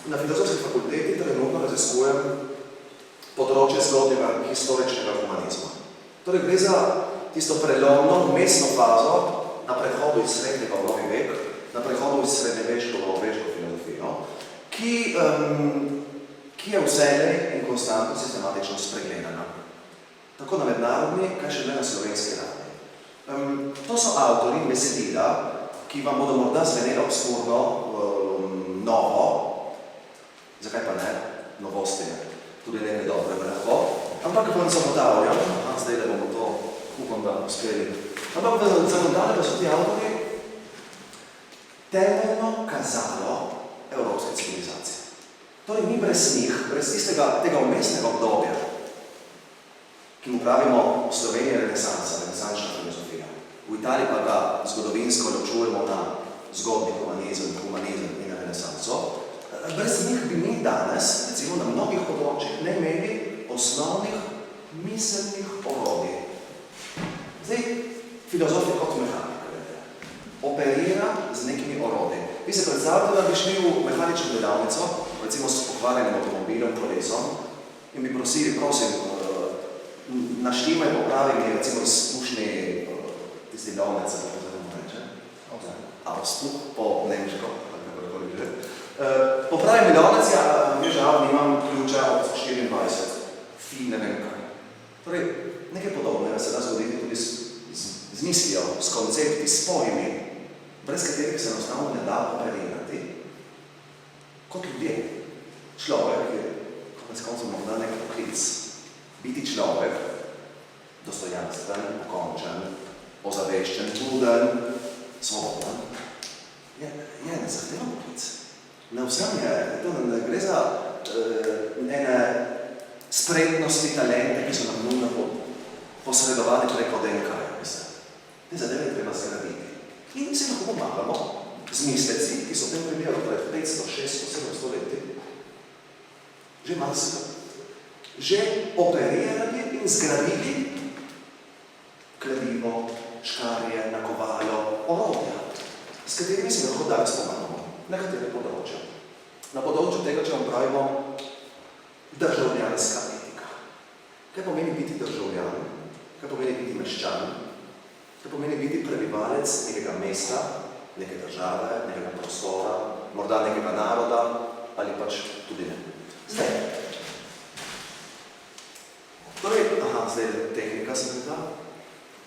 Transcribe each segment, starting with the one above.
Na filozofski fakulteti trenutno raziskujem področje zgodnjega historičnega humanizma. Torej gre za tisto prelomno, vmesno fazo na prehodu iz srednjega v novi vek, na prehodu iz srednjeveško v novoveško filozofijo, ki je vselej in konstantno sistematično spregledana. Tako na mednarodni, kaj še ne na slovenski ravni. To so avtori besedila, ki vam bodo morda zvenelo obskurno, novo, zakaj pa ne, novosti, tudi nekaj dobrega lahko, ampak vam zagotavljam, zdaj da bomo to, upam, da uspeli, ampak zagotavljam, da so ti avtori temeljno kazalo evropske civilizacije. Torej mi brez njih, brez tega umestnega obdobja, ki mu pravimo v Sloveniji renesansa, renesančna filozofija, v Italiji pa ga zgodovinsko ločujemo na zgodni humanizem in renesanso, brez njih bi mi danes, recimo na mnogih področjih, ne imeli osnovnih miselnih orodij. Zdaj, filozof je kot mehanika, operira z nekimi orodji. Vi se predstavljate, da bi šli v mehanično delavnico, recimo s pokvarjenim avtomobilom, kolesom, in bi prosim, naštimaj popravi mi, recimo izpušni tisti lovnec, kako se ne reče, avstup po nemško, kakorkoli že. Popravi mi lovnec, mi žal nimam ključa od 24, ne vem kaj. Torej, nekaj podobnega se da zgoditi tudi z mislijo, s koncepti, s pojmi, brez katerih se enostavno ne da operirati, kot ljudje. Človek je, konec koncev, morda nek poklic. Biti človek, dostojanstven, pokončen, ozaveščen, buden, svoboden, je nezahteven poklic. Na vsem ne gre za ene spretnosti, talente, ki so nam nujno posredovani preko DNK-ja. Te zadeve je treba zgraditi. In si lahko pomagamo z misleci, ki so v tem primeru pred 500, 600, 700 leti, že marsikaj. Že operirali in zgradili kladivo, škarje, nakovalo, orodja, s katerimi se lahko danes pomagamo. Nekatere področja. Na področju tega, če vam pravimo, državljanska etika. Kaj pomeni biti državljan? Kaj pomeni biti meščan? Kaj pomeni biti prebivalec nekega mesta, neke države, nekega prostora, morda nekega naroda ali pač tudi ne. Zdaj. Torej, zdaj je tehnika sem rekla.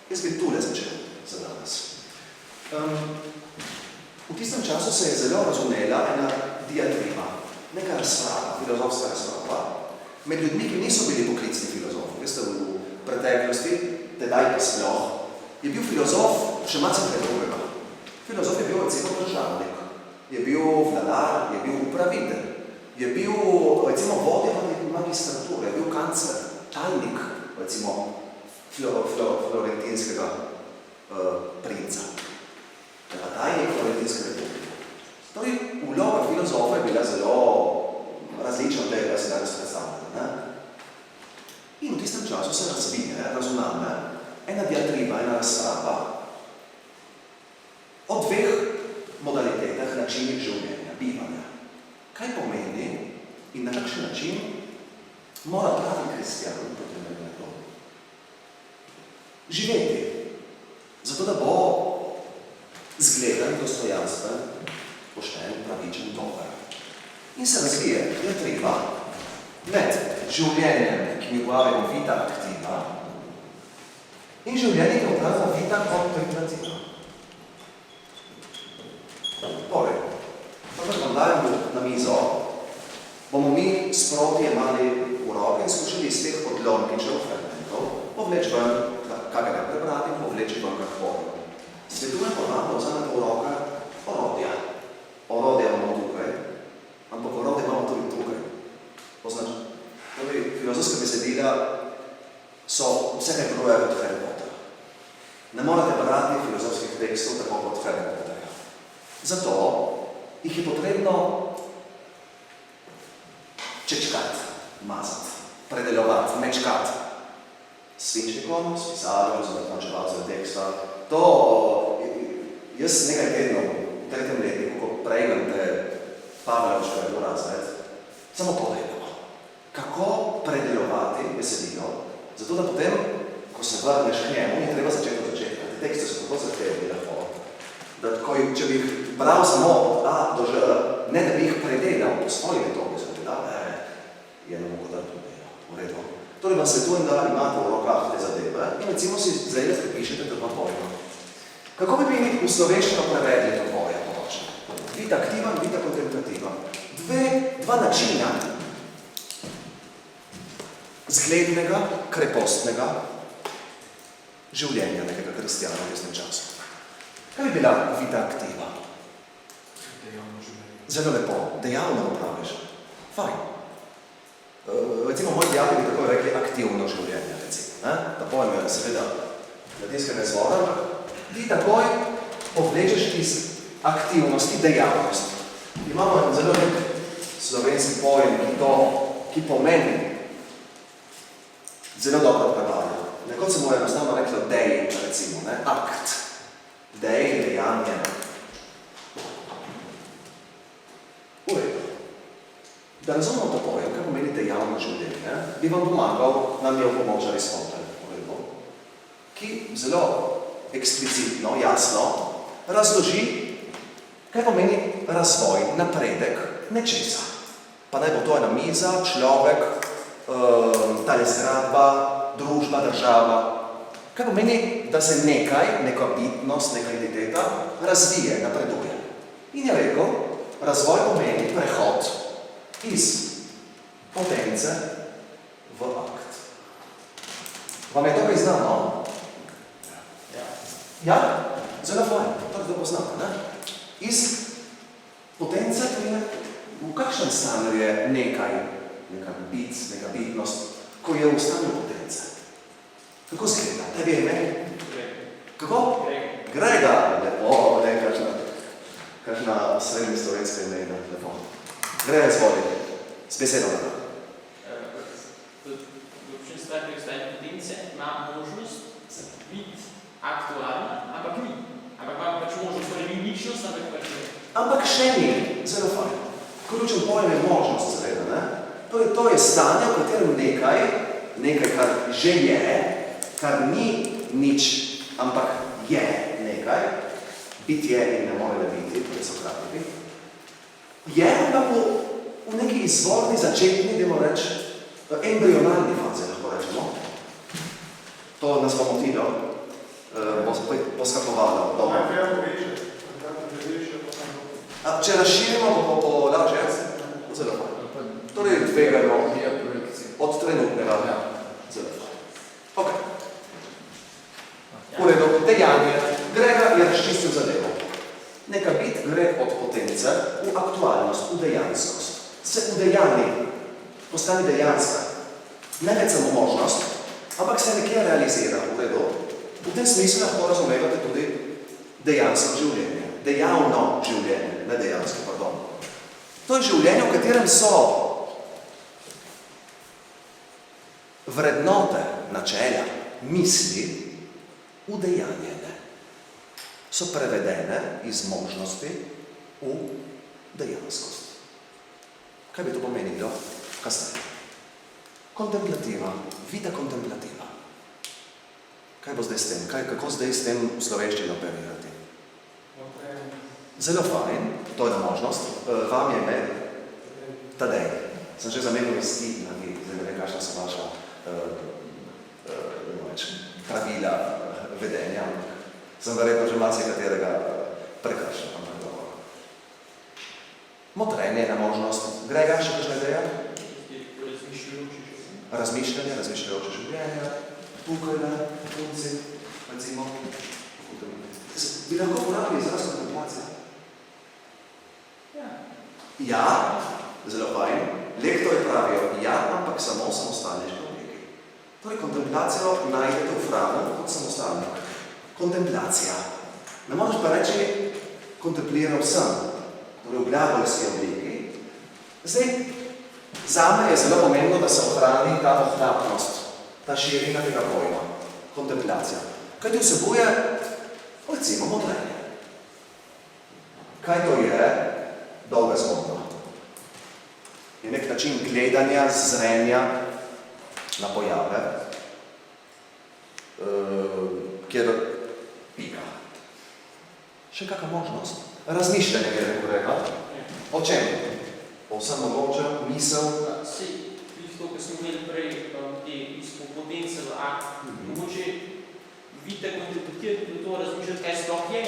Jaz bi tule začel za danes. V tistem času se je zelo razumela ena diatriba, neka razprava, filozofska razprava, med ljudmi, ki niso bili poklicni filozofi. Veste, v preteklosti, tedaj pa sploh, je bil filozof še malce drugega. Filozof je bil recimo državnik, je bil vladar, je bil upravitelj, je bil recimo vodja magistrature, je bil kancler, tajnik, recimo florentinskega princa. Tajnik florentinske republike. Torej, vloga filozofa je bila zelo različna od tega, da se danes predstavljate. In v tistem času se razvije, razumame, ena diatriba, ena razprava o dveh modalitetah načinih življenja, bivanja. Kaj pomeni in na kakšen način mora pravi kristjan živeti, zato da bo zgledan, dostojanstven, pošten, pravičen, dober. In se razvije diatriba med življenjem, ki mi govorimo vita aktiva, in življenje, ki obrazno vita kontemplativa. Torej, tako vam dajem na mizo, bomo mi sproti jemali v roke in skušali iz teh odlomkičev, fragmentov, povleč ven, kakega prebrati, povleči ven kak form. Svetujem pa vam, da vzamete v roke orodja. Orodja imamo tukaj, ampak orodja imamo tudi tukaj. Torej, filozofska besedila so vse kaj broja kot Harry Potter. Ne morate brati filozofskih tekstov tako kot Harry Potterja. Zato jih je potrebno čečkati, mazati, predelovati, mečkati. S svinčnikom, s pisarjem, z natančevalcem teksta. To, jaz nekaj tednov v tretjem letniku, ko prejmem te Pavlovičkega razred, samo pogledamo, kako predelovati besedilo, zato da potem, ko se vrneš k njemu, ni treba začeti od začetka. Te tekste so tako zahtevni lahko, da če bi jih bral samo od A do Ž, ne da bi jih predelal po svoji metodi, je nam mogoče tudi v redu. Torej vam svetujem, da imate v rokah te zadeve in recimo si zdaj prepišete te dva pojma. Kako bi mi v slovenščino prevedli to poje poročno? Vid aktivan, vid kontemplativan. Dva načina zglednega, krepostnega življenja nekega kristjana v resnem času. Kaj bi bila vida aktiva? Dejavno življenje. Zelo lepo, dejavno praviš. Fajn. Recimo, moji dijaki bi tako rekli aktivno življenje, recimo. Ta pojem je seveda latinskega izvora, ti takoj povlečeš iz aktivnosti dejavnost. Imamo zelo nek slovenski pojem, ki pomeni zelo dobro prevaja. Nekod se mu je enostavno reklo dej, recimo, akt. Dej, dejanje. V redu. Da razumemo to pojem, kaj pomeni dejavno življenje, bi vam pomagal, nam je v pomoč Aristotel, ki zelo eksplicitno, jasno razloži, kaj pomeni razvoj, napredek nečesa. Pa naj bo to ena miza, človek, tale zgradba, družba, država. Kaj pomeni, da se nekaj, neka bitnost, neka identiteta razvije, napreduje. In je rekel, razvoj pomeni prehod iz potence v akt. Vam je to kaj znano? Ja? Zelo fajn, tako da poznate, ne? Iz potence, to je, v kakšnem stanju je nekaj, neka bitnost, ko je v stanju potence. Kako zgleda? Tebi je ime? Kako? Grega. Lepo, ne, kakšna srednja slovenska imena, lepo. Grega zvoli, s besedo da. Določen stvar, ki ostaje potence, ima možnost biti aktualna, ampak ni. Ampak ima pač možnost, torej ni ničnost, ampak pač ni. Ampak še ni, zelo fajn. Ključen pojem je možnost, seveda, ne? Torej, to je stanje, v katerem nekaj, kar že je, kar ni nič, ampak je nekaj, biti je in ne more ne biti, to je Sokratovi, je ampak v neki izvorni, začetni, dajmo reči, embrionalni fazi, lahko rečemo. To nas bo motilo, bo poskakovalo. Če razširimo, bo lažje? Zelo fajn. Torej, tvegano od trenutnega. Zelo fajn. Ok. V redu, dejanje. Grega je razčistil zadevo. Neka bit gre od potence v aktualnost, v dejanskost. Se udejani, postane dejanska. Ne več samo možnost, ampak se nekje realizira. V redu. V tem smislu lahko razumevate tudi dejansko življenje. Dejavno življenje, ne dejansko, pardon. To je življenje, v katerem so vrednote, načela, misli udejanjene. So prevedene iz možnosti v dejanskost. Kaj bi to pomenilo? Kasneje. Kontemplativa, vida kontemplativa. Kaj bo zdaj s tem? Kako zdaj s tem v slovenščino operirati? Zelo fajn, to je možnost. Vam je ime? Tadej. Sem že zamenil vesti, zdaj ne vem, kakšna so vaša pravila vedenja. Sem verjetno že marsikaterega prekršil. Motrenje je na možnost. Grega, še kakšna ideja? Razmišljajoče življenje. Tukaj na punci, recimo. Bi lahko uporabili izraz kontemplacija? Ja, zelo fajn. Lektorji pravijo, ja, ampak samo v samostalniški obliki. Torej, kontemplacijo najdete v Franu kot samostalnik. Kontemplacija. Ne moreš pa reči, kontempliral sem. Torej, v glagolski obliki. Zdaj, zame je zelo pomembno, da se ohrani ta ohlapnost, ta širina tega pojma. Kontemplacija. Kaj ti vsebuje? Recimo motrenje. Kaj to je? Dolga zgodba. je nek način gledanja, zrenja na pojave, kjer pika. Še kakva možnost? Razmišljanje, je rekel kolega. O čem? Povsem mogoče, misel. Sej, to, kar smo imeli prej, te izpopotence v akt, mogoče vidite, kontemplatirati na to, razmišljati, kaj sploh je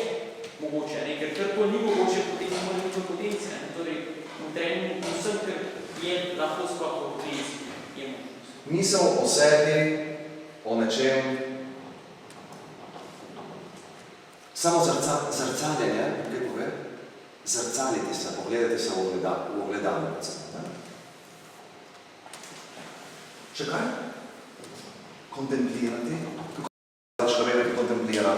mogoče, ne? Ker kar to ni mogoče, potem ne more biti potence, ne? Torej, v trenutku vsem, ker je lahko sploh v potenci, je možnost. Misel o sebi, o nečem, samo zrcaljenje, kaj pove? Zrcaliti se, pogledati se v ogledalo, recimo. Še kaj? Kontemplirati. Kako človek, ki kontemplira?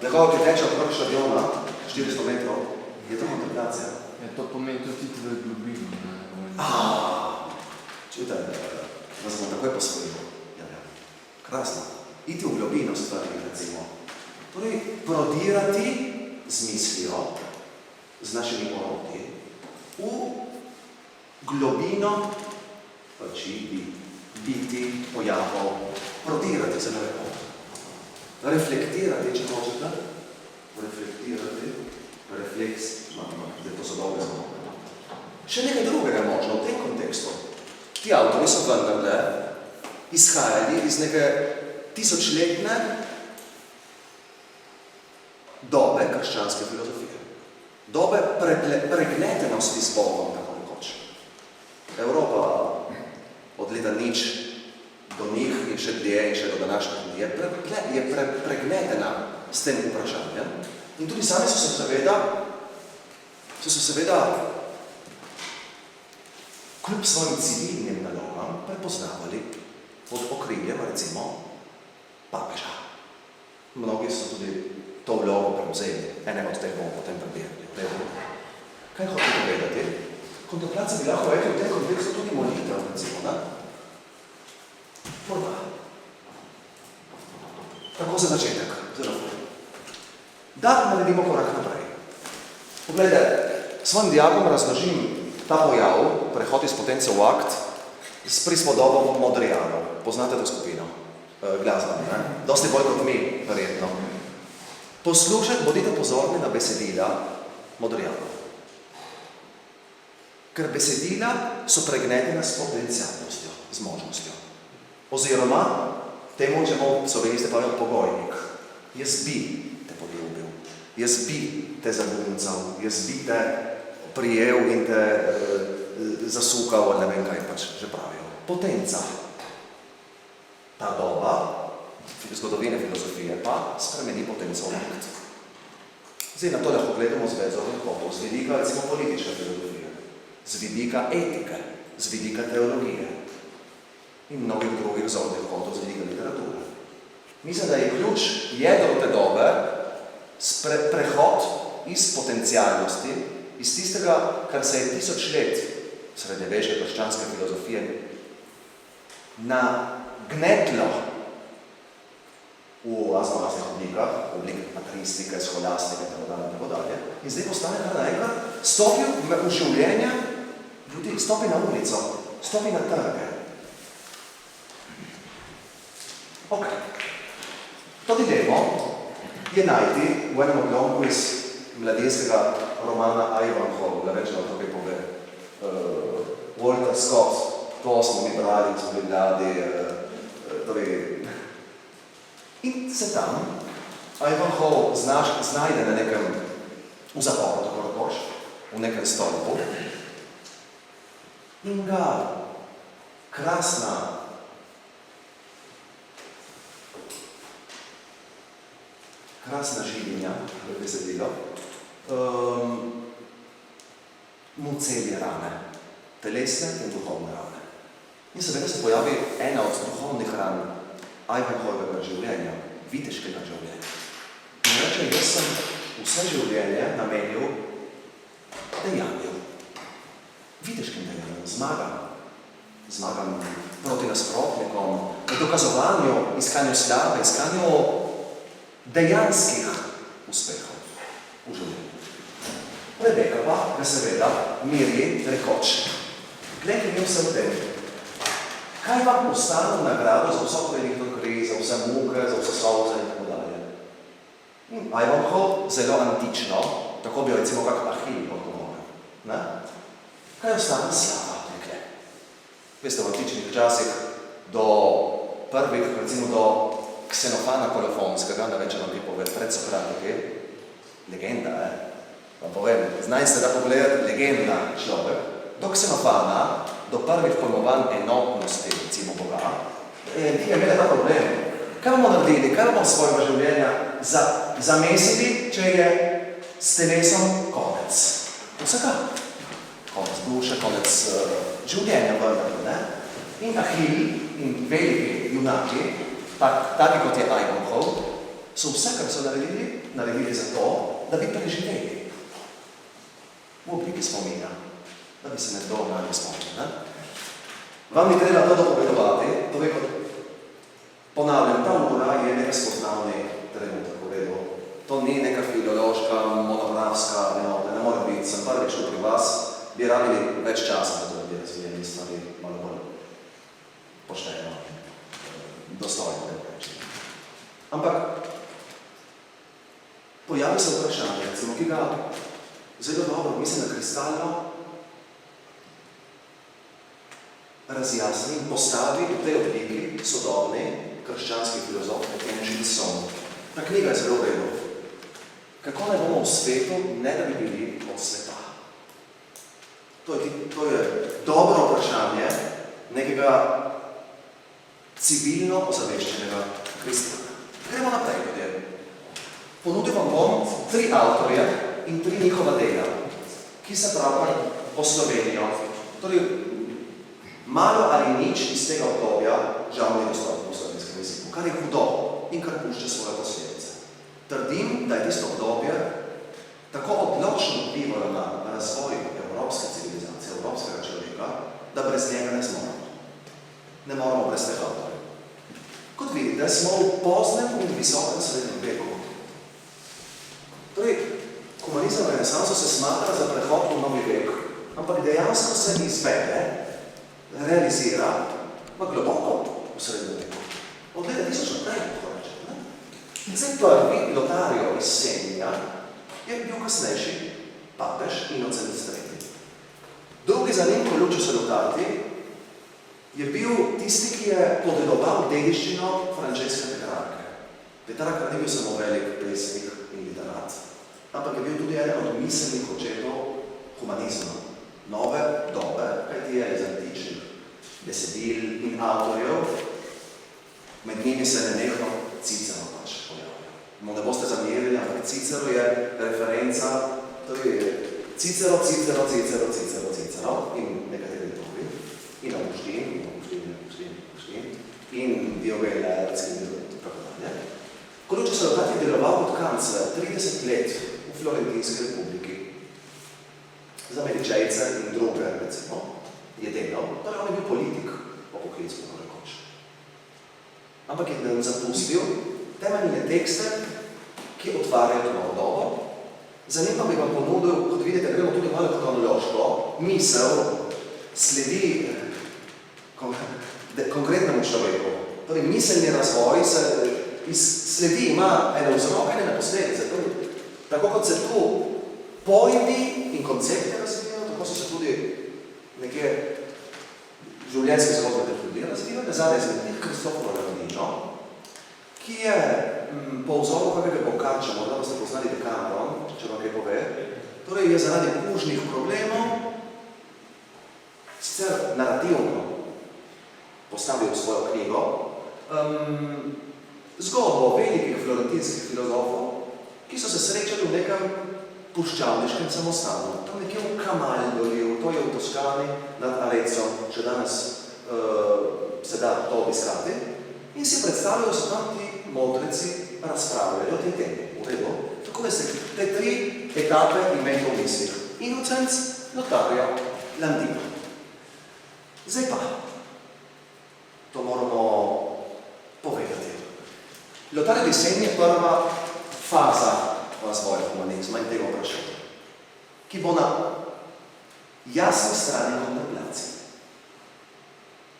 Nekoga, ki teče okrog štadiona, 400 metrov, je to kontemplacija. Ja, to pomeni tudi iti v globino. Čujte, da smo takoj posvojili. Ja. Krasno. Iti v globino stvari, recimo. Torej, prodirati z mislijo, z našimi orodji, v globino oči, biti, pojavov, prodirati se lepo. Reflektirati, če hočete. Reflektirati, refleks, da to so dobre zgodbe. Še nekaj drugega možno v tem kontekstu. Ti avtori so vendarle izhajali iz neke tisočletne dobe krščanske filozofije. Dobe pregnetenosti s Bogom, tako nekoč. Evropa od leta nič do njih in še dlje in še do današnjih dni je pregnetena s tem vprašanjem. In tudi sami so se seveda kljub svojim civilnim nalogam prepoznavali pod okriljem, recimo, papeža. Mnogi so tudi to vlogo prevzeli. Enega od teh bomo potem prebirali. Kaj hoče povedati? Kontemplacija bi lahko rekli v tem kontekstu tudi molitev, recimo, da? Morda. Tako za začetek. Zelo. Da naredimo korak naprej. Poglejte, svojim dijakom razložim ta pojav, prehod iz potence v akt, s prispodobom Modrijanov. Poznate to skupino? Glasbeno, ne? Dosti bolj kot mi, verjetno. Poslušajte, bodite pozorni na besedila Modrijanov. Ker besedila so pregnetena s potencialnostjo, z možnostjo. Oziroma, temu, če bomo sloveniste pravijo pogojnik. Jaz bi te poljubil, jaz bi te zabuncal, jaz bi te prijel in te zasukal, ali ne vem, kaj pač že pravijo. Potenca. Ta doba zgodovine filozofije pa spremeni potenco v akt. Zdaj na to lahko gledamo z več zornih kotov, z vidika recimo politične filozofije, z vidika etike, z vidika teologije in mnogih drugih zornih kotov, z vidika literature. Mislim, da je ključ jedro te dobe prehod iz potencialnosti, iz tistega, kar se je 1000 let srednjeveške krščanske filozofije nagnetlo v raznoraznih oblikah, oblik patristike, scholastike itd. In zdaj postane kar naenkrat, stopi v življenja ljudi, stopi na ulico, stopi na trge. Ok. To dilemo je najti v enem odlomku iz mladinskega romana Ivanhoe, da več to kaj pove. Walter Scott, to smo mi brali, smo bili mladi, in se tam Ivanhoe znajde na nekem v zaporu, tako rekoč, v nekem stolpu in ga krasna življenja, kako bi se delo, mu celi rane, telesne in duhovne rane. In seveda se pojavi ena od duhovnih ran Ivanhoevega življenja, viteškega življenja. In reče, jaz sem vse življenje namenil dejanju, viteškim dejanjem, zmagam proti nasprotnikom, dokazovanju, iskanju slave, iskanju dejanskih uspehov v življenju. Rebeka pa ga seveda miri rekoč, Glejte mi vse v tem. Kaj vam postane nagrado za vso veliko gre, za vse muke, za vse solze in tako dalje? Ajvanko zelo antično, tako bi jo recimo kak Ahil odgovoril. Kaj ostane slava, nekle? Veste, v antičnih časih do prvih, recimo do Ksenofana Kolofonskega, da več vam bi povedal, pred Sokratiki, legenda, vam povem, znaj se da pogledati, legenda človek, do Ksenofana, do prvih pojmovanj enotnosti, recimo Boga, ti je imeli ta problem. Kaj bomo naredili, kaj bomo svojega življenja zamesili, če je s telesom konec? Vsega. Konec duše, konec življenja vrnili, ne? In Ahil in veliki junaki, taki kot je Ajvanhov, so vse, kar so naredili za to, da bi preživeli. V obliki spomina, da bi se nekdo nanje spomnil, ne? Vam ni treba to dopovedovati, to je kot ponavljam, ta ura je nekaj spoznavni trenutek v redu. To ni neka filološka, monografska enota, ne more biti. Sem prvič tu pri vas, bi rabili več časa, da bi razvijali stvari malo bolj pošteno, dostojno, da reči. Ampak pojavi se vprašanje, recimo, ki ga zelo dobro, mislim, da kristalno razjasni in postavi v tej obliki sodobni krščanski filozof Etienne Gilson. Ta knjiga je zelo v redu. Kako ne bomo v svetu, ne da bi bili od sveta? To je dobro vprašanje nekega civilno ozaveščenega kristjana. Gremo naprej, ljudje. Ponudil vam bom 3 avtorje in 3 njihova dela, ki se pravi o Slovenijo. Torej, malo ali nič iz tega obdobja žal ni dostopno v slovenskem jeziku, kar je hudo in kar pušča svoje posledice. Trdim, da je tisto obdobje tako odločno vplivalo na razvoj evropske civilizacije, evropskega človeka, da brez njega ne zmoremo. Ne moramo brez tega avtorja. Kot vidite, smo v poznem in visokem srednjem veku. Torej, humanizem v renesansu se smatra za prehod v novi vek, ampak dejansko se izvede, realizira v globoko v srednjem veku. Od leta 1000 naprej, tako reče. In zdaj prvi, Lotario iz Senija, je bil kasnejši papež Inocent III. Drugi za njim, Lucio Salutati, je bil tisti, ki je podedoval dediščino Francesca Petrarke. Petrarka ni bil samo velik pesnik in literat, ampak je bil tudi eden od miselnih očetov humanizma, nove dobe, kajti je iz antičnih besedil in avtorjev, med njimi se nenehno Cicero pač pojavlja. Ne boste zamerili, ampak Cicero je referenca, Cicero in nekateri drugi, in Augustin, in Diogel Laertski in tako dalje. Ko Lucio Salutati je deloval kot kancler 30 let v Florentinski republiki, za Medičejce in druge, recimo, je delal, torej on je bil politik po poklicu, tako rekoč. Ampak je zapustil temeljne tekste, ki otvarjajo to novo dobo. Za njim pa bi vam ponudil, kot vidite, gremo tudi malo kronološko, misel sledi konkretnemu človeku. Torej, miselni razvoj sledi, ima ene vzroke, ene posledice. Tako kot se tu pojmi in koncepte razvijajo, tako so se tudi neke življenjske zgodbe ljudi razvijajo. Zadaj izmed njih Kristoforo Ravnino, ki je po vzoru kakega Boccaccia, morda boste poznali Decameron, če vam kaj pove, torej je zaradi kužnih problemov sicer narativno postavil svojo knjigo, zgodbo velikih florentinskih filozofov, ki so se srečali v nekem puščavniškem samostanu. Tam nekje v Camaldoliju, to je v Toskani, nad Arezzo, še danes se da to obiskati, in si predstavljajo, so tam ti modreci razpravljajo o tej temi. V redu. Tako da se te 3 etape imeti v mislih. Innocens, Lotario, Landino. Zdaj pa, to moramo povedati. Lotario di Sen je prva faza razvoja humanizma in tega vprašanja, ki bo na jasni strani kontemplacije.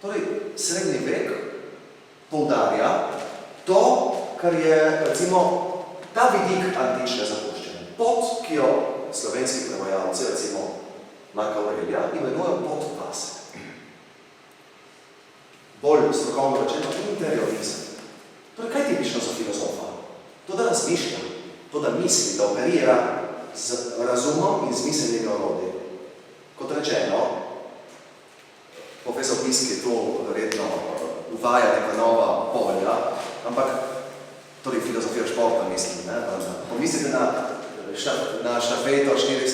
Torej, srednji vek poudarja to, kar je, recimo, ta vidik antične zapuščene. Pot, ki jo slovenski prevajalci, recimo Marka Aurelija, imenujejo pot vase. Bolj strokovno rečeno, interiorizem. Torej, kaj je tipično za filozofa? To, da razmišlja, to, da misli, da operira z razumom in z miselnimi orodji. Kot rečeno, profesor Piski tu verjetno uvaja neka nova polja, ampak torej filozofija športa mislim, ne? Pomislite na štafeto 400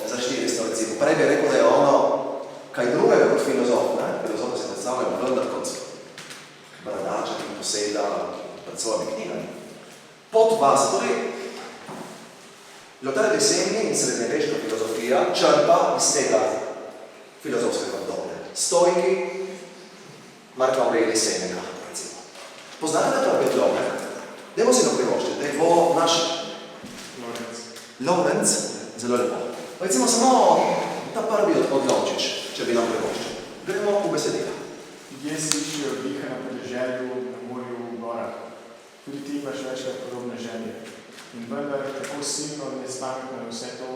za 400 recimo. Prej bi rekel, da je ono kaj drugega kot filozof, ne? Filozofa se predstavljajo vendar kot bradača, ki poseda pred svojimi knjigami. Pot vas, torej Lothar de Seny in srednjeveška filozofija črpa iz tega filozofskega obdobja. Stoiki, Marka Aurelij Seneca, recimo. Poznate da prvi odlomek? Dajmo si ga privoščiti, da je bo naš Lorenz, zelo lepo. Recimo samo ta prvi odlomčič, če bi nam privoščili. Gremo v besedila. Ljudje si iščejo diha na podeželju, na morju, v gorah. Tudi ti imaš večkrat podobne želje. In vendar tako silno nespametno je vse to,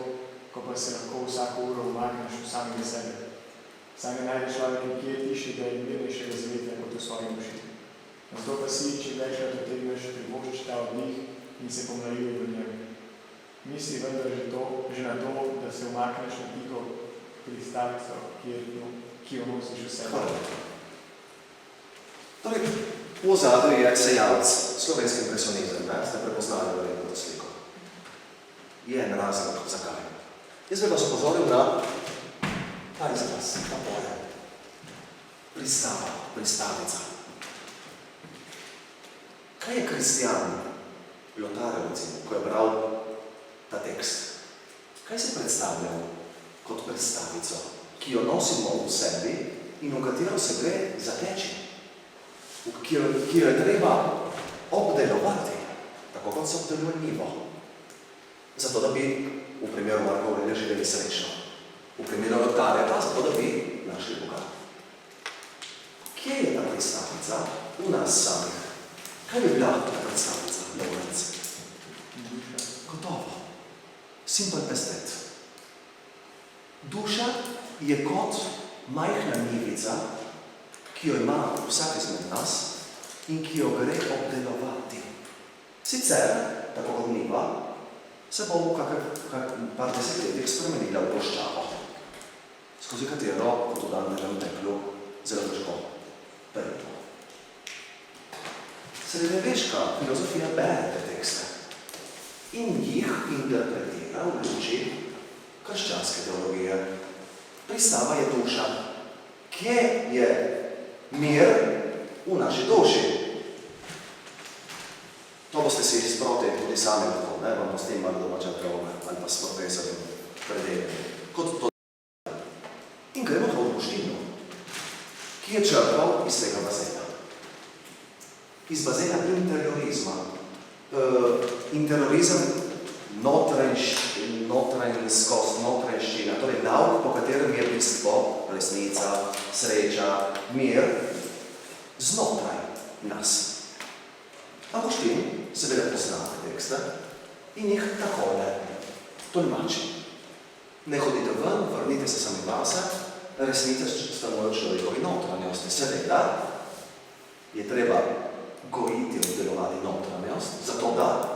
ko pa se lahko vsako uro umakneš v samega sebe. Saj ne najde človek nekje tišega in mirnejšega zavetja kot v svoji duši. Zato pa si, če večkrat otegneš, privošči ta oddih in se pomlajuje v njem. Misli vendar že na to, da se umakneš na tiho pristavico, ki jo nosiš v sebi. Torej, v ozadju je sejalc, slovenski impresionizem, ne? Ste prepoznali verjetno to sliko. Je en razlog, zakaj. Jaz bi vas opozoril na ta izraz, ta pojem. Pristava, pristavica. Kaj je kristijan, Lothar, recimo, ko je bral ta tekst? Kaj se predstavlja kot pristavico, ki jo nosimo v sebi in v katero se gre zateči? Ki jo je treba obdelovati, tako kot se obdeluje njivo. Zato, da bi v primeru Marka Aurelija živeli srečno. V primeru Lotharja pa zato, da bi našli Boga. Kje je ta predstavnica v nas samih? Kaj bi bila ta predstavnica, Lorenz? Gotovo. Simple estet. Duša je kot majhna njivica, ki jo ima vsak izmed nas in ki jo gre obdelovati. Sicer, tako kot njiva, se bo v par desetletjih spremenila v ploščavo, skozi katero, kot v danem teklu, zelo težko prejto. Srednjeveška filozofija bere te tekste in jih interpretira v luči krščanske teologije. Pristava je duša. Kje je mir v naši duši? To boste si sproti tudi sami lahko, ne? Vam boste imali domača teologa ali pa s profesorjem predelili. Kot to in gremo to v Avguštinu, ki je črpal iz tega bazena. Iz bazena interiorizma. Interiorizem notranjščina, torej nauk, po katerem je bistvo, resnica, sreča, mir, znotraj nas. Avguštin seveda pozna tekste in jih takole tolmači. Ne hodite ven, vrnite se sami vase, resnica stanuje v človekovi notranjosti. Seveda je treba gojiti, obdelovati notranjost, zato da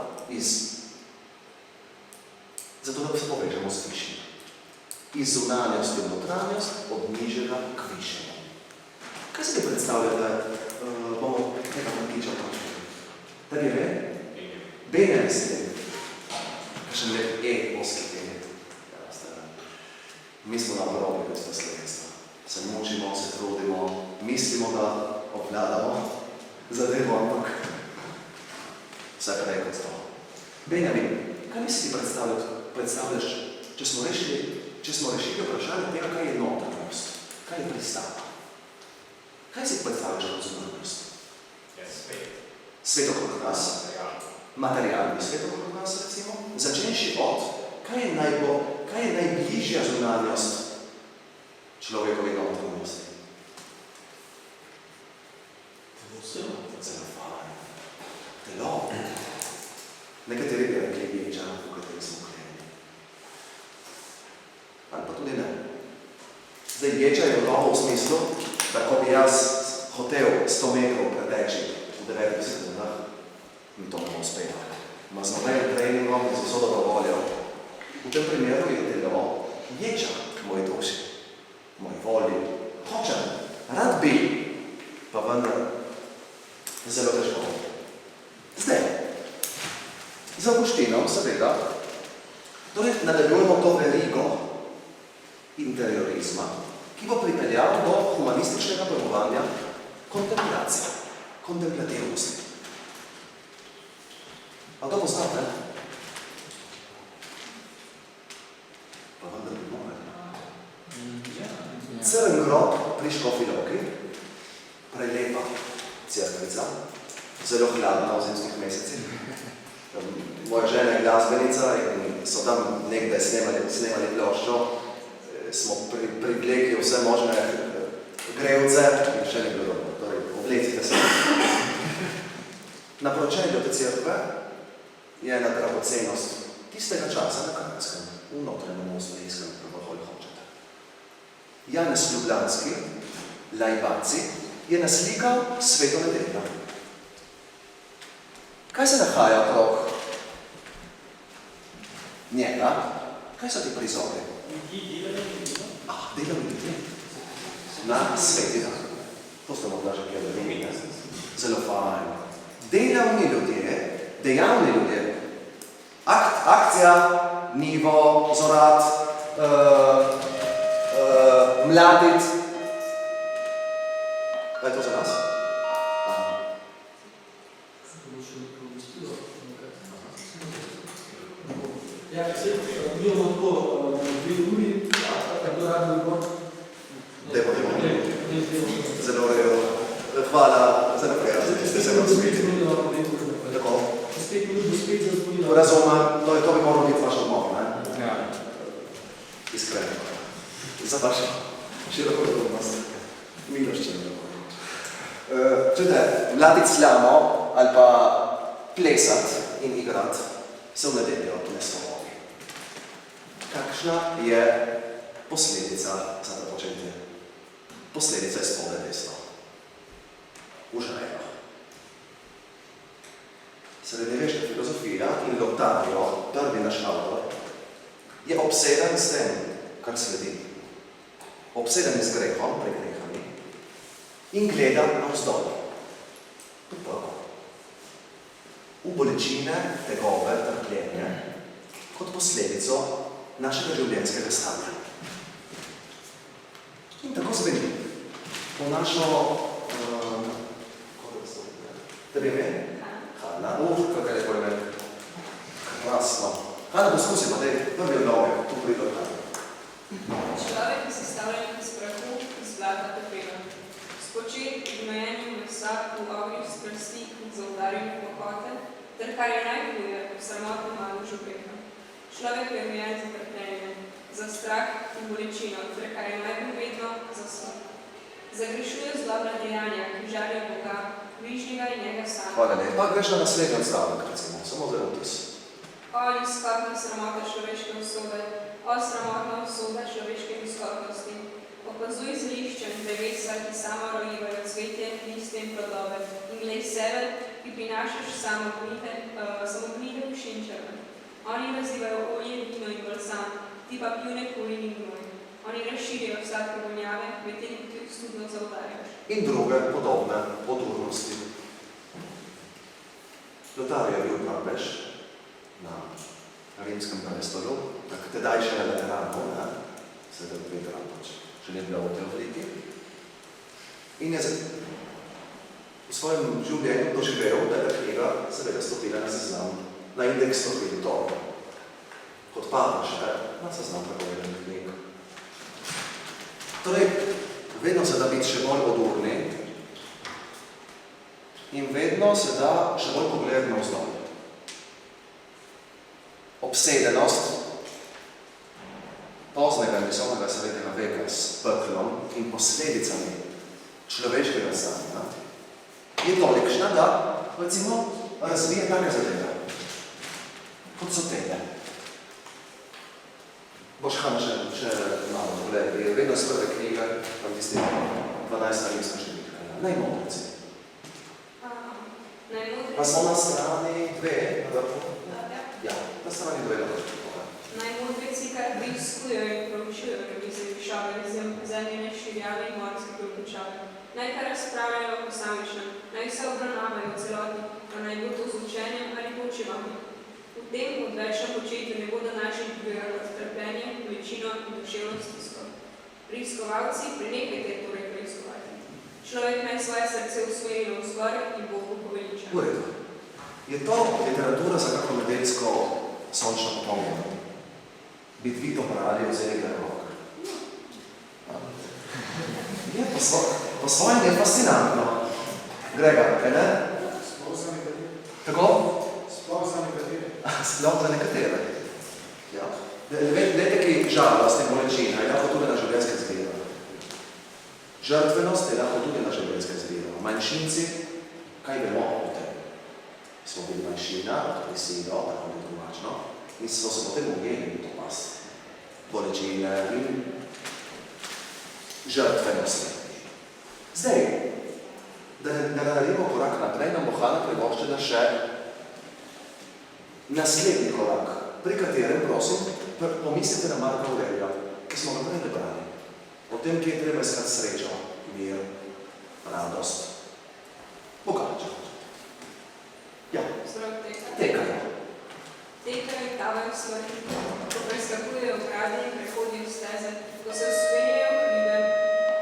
se povežemo s višjim. Iz zunanjosti v notranjost, od nižjega k višjemu. Kaj se ti predstavljate? Bomo nekaj matiča vprašali. Da bi ve? Bene mislim. Kakšen lep boski tenet. Mi smo na obrobi bez slovenstva. Se mučimo, se trudimo, mislimo, da obvladamo zadevo, ampak vsaj prej kot to. Benjamin, kaj mi si ti predstavljaš, če smo rešili vprašanje tega, kaj je notranjost, kaj je pristava? Kaj si predstavljaš kot zunanjost? Svet. Svet okrog nas? Materialni svet okrog nas, recimo? Začenši od, kaj je najbližja zunanjost človekovi notranjosti? bi rekli ječa, v kateri smo kleni. Ali pa tudi ne. Zdaj, ječa je gotovo v smislu, da ko bi jaz hotel 100 metrov preteči v 9 sekundah, mi to ne bo uspelo. Ma z nobenim treningom in z vso dobro voljo. V tem primeru je delo ječa moj duši, moj volji. Hočem, rad bi, pa vendar zelo težko. Zdaj, z Avgustinom, seveda, torej nadaljujemo to verigo interiorizma, ki bo pripeljal do humanističnega pojmovanja kontemplacije, kontemplativnosti. A to poznate? Pa vendar bi morali. Crn grob pri Škofji Loki, prelepa cerkvica, zelo hladna v zimskih mesecih. Moja žena je glasbenica in so tam nekdaj snemali ploščo, smo privlekli vse možne grevce in še ne bilo dobro, torej oblecite se. Na pročelju te cerkve je ena dragocenost tistega časa na Karanskem, v notranjem avstrijskem, kako hočete. Janez Ljubljanski, Lajbaci, je naslikal Sveto nedeljo. Kaj se nahaja okrog njega? Kaj so ti prizori? Delovni ljudje. Na sveti dan. To ste morda že kjer dobili, ne? Zelo fajn. Delovni ljudje, dejavni ljudje. Akcija, nivo, zorat, mladit. Kaj je to za nas? Ja, se bilo tako 2 uri, tako rado bo. Dajmo. Zelo rejo. Hvala za naprej, da ste se razumeli. Tako. Razumem, to bi moral biti vaš odmor, ne? Ja. Iskreno. Za vašo široko odgovornost. Miloščino. Čujte, mladiti slamo ali pa plesat in igrat se v nedeljo ne svobodi. Kakšna je posledica za to početje? Posledica je spodaj desno. Užarejo. Srednjeveška filozofija in Lotario, prvi naš avtor, je obseden s tem, kar sledi. Obseden je z grehom, pred grehami, in gleda navzdol. Prvo. V bolečine, tegobe, trpljenje, kot posledico našega življenjskega stanja. In tako zveni. Po našo... Tebi ime? Hanna. Kakaj lepo ime. Krasno. Hanna, poskusi, pa dej, prvi odnove, tu prido Hanna. Človek je sestavljen iz prahu, iz zlata pepela. Spočet v gnojenju mesa, v ognju strasti in zaudarjenju pokote, ter kar je najhuje, v sramotno malo župeha. Človek je omejen za trpljenje, za strah in bolečino, ter kar je najbolj vedno, za smrt. Zagrešuje zlobna dejanja, ki žalijo Boga, bližnjega in njega sama. Hvala lepa. Greš na naslednji odstavek, recimo, samo za vtis. O, izkopna sramota človeške usode, o, sramotna usoda človeške izkopnosti. Opazuj zeliščem drevesa, ki samo rojivajo cvetje, liste in plodove, in glej sebe, ki prinašaš samognite všinčeve. Oni razivajo olje, vino in balsam, ti pa pljune kulin in gnoj. Oni razširijo sladke vonjave, medtem ko ti studno zaudarjaš. In druge podobne podurnosti. Lotario je bil prapež na rimskem prestolu, tako tedaj še na veteranu, ne? Sedaj veteran pač, še ne bila v teoriki. In je v svojem življenju doživel, da je knjiga seveda stopila na seznam, na indeks stopil kot papež, na seznam prepovedanih knjig. Torej, vedno se da biti še bolj odurni in vedno se da še bolj pogledati navzdol. Obsedenost poznega in visokega srednjega veka s peklom in posledicami človeškega stanja je tolikšna, da recimo razvije take zadeve. kot so tebe. Boš Hanna še malo pogledaj, je vedno s prve knjige, tam tisti 12. rimska številka. Najmodrci. Pa smo na strani 2, na vrhu? Ja, na strani 2 na vrhu. Najmodrci, kar preiskujejo in proučujejo revizije pišave, zemljene širjave in morske priključave. Naj kar razpravljajo posamično, naj se obravnavajo v celoti, pa naj bo to z učenjem ali poučevanjem. V tem odvečnem početju ne bodo našli dvojega trpljenje, količino in duševno stisko. Preiskovalci, prenehajte torej preiskovati. Človek naj svoje srce usmerilo v zgor in Bogu poveliča. V redu. Je to literatura za kako nedeljsko sončno potomljenje? Biti vi to brali vzeli ga rok. Je po svojem je fascinantno. Grega, kaj ne? Sploh za nekatere. Tako? Sploh za nekatere. Sploh za nekatere. Ja. Leteki žalost in bolečina je lahko tudi na življenjske zbira. Žrtvenost je lahko tudi na življenjske zbira. Manjšinci, kaj vemo o tem? Smo bili manjšina, tudi silo, tako je drugačno, in so se potem ugenili to pas. Bolečine in žrtvenosti. Zdaj, da naredimo korak naprej, nam bo Hanna privoščena še naslednji korak, pri katerem, prosim, pomislite na Marka Aurelija, ki smo ga prej prebrali. O tem, ki je treba iskati srečo, mir, radost, bogača. Ja, tekajo. Tekajo, tavajo smrti, ko preskakujejo grade in prehodijo steze, ko se uspenjajo v hribe,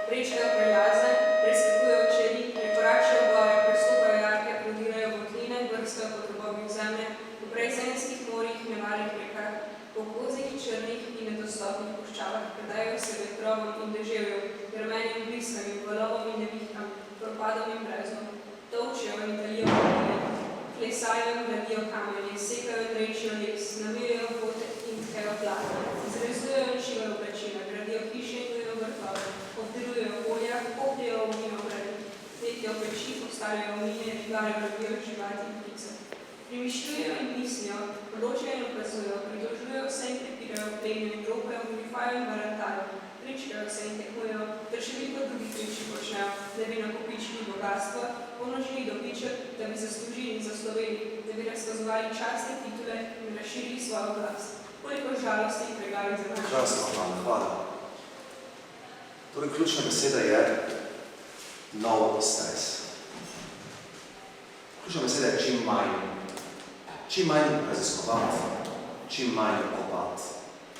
prečkajo prelaze, preskakujejo čeli, prekoračajo gore, prestopajo jarke, prodirajo votline, brskajo po drobovih zemlje, v brezemskih morjih, nevarnih rekah, po kozih, črnih in nedostopnih puščavah, predajo se vetrovom in deževju, grmenim bliskanju, valovom in neviham, propadom in brezom, tolčijo in talijo votline, klesajo in gradijo kamenje, sekajo in rečijo les, namijajo vote in tkejo tla, izrezujejo in šivajo oblačila, gradijo hiše in tujejo vrtove, obdelujejo polja, kopljejo ognjeno vredi, pletijo peči, postavljajo mline, ribare gradijo živati in ptice. Primišljujejo in mislijo, odločajo in opazujejo, pridružujejo se in prepirajo, plegnejo in ropajo, unifajo in barantajo, pričkajo se in tekmujejo, ter še veliko drugih reči počnejo, da bi nakopičili bogatstvo, pomnožili dobiček, da bi zaslužili in zasloveli, da bi razkazovali častne titule in razširili svojo oblast. Koliko žalosti in pregali za naš. Krasno, hvala. Torej, ključna beseda je nov stres. Ključna beseda je čim manj. Čim manj raziskovati, čim manj kopati,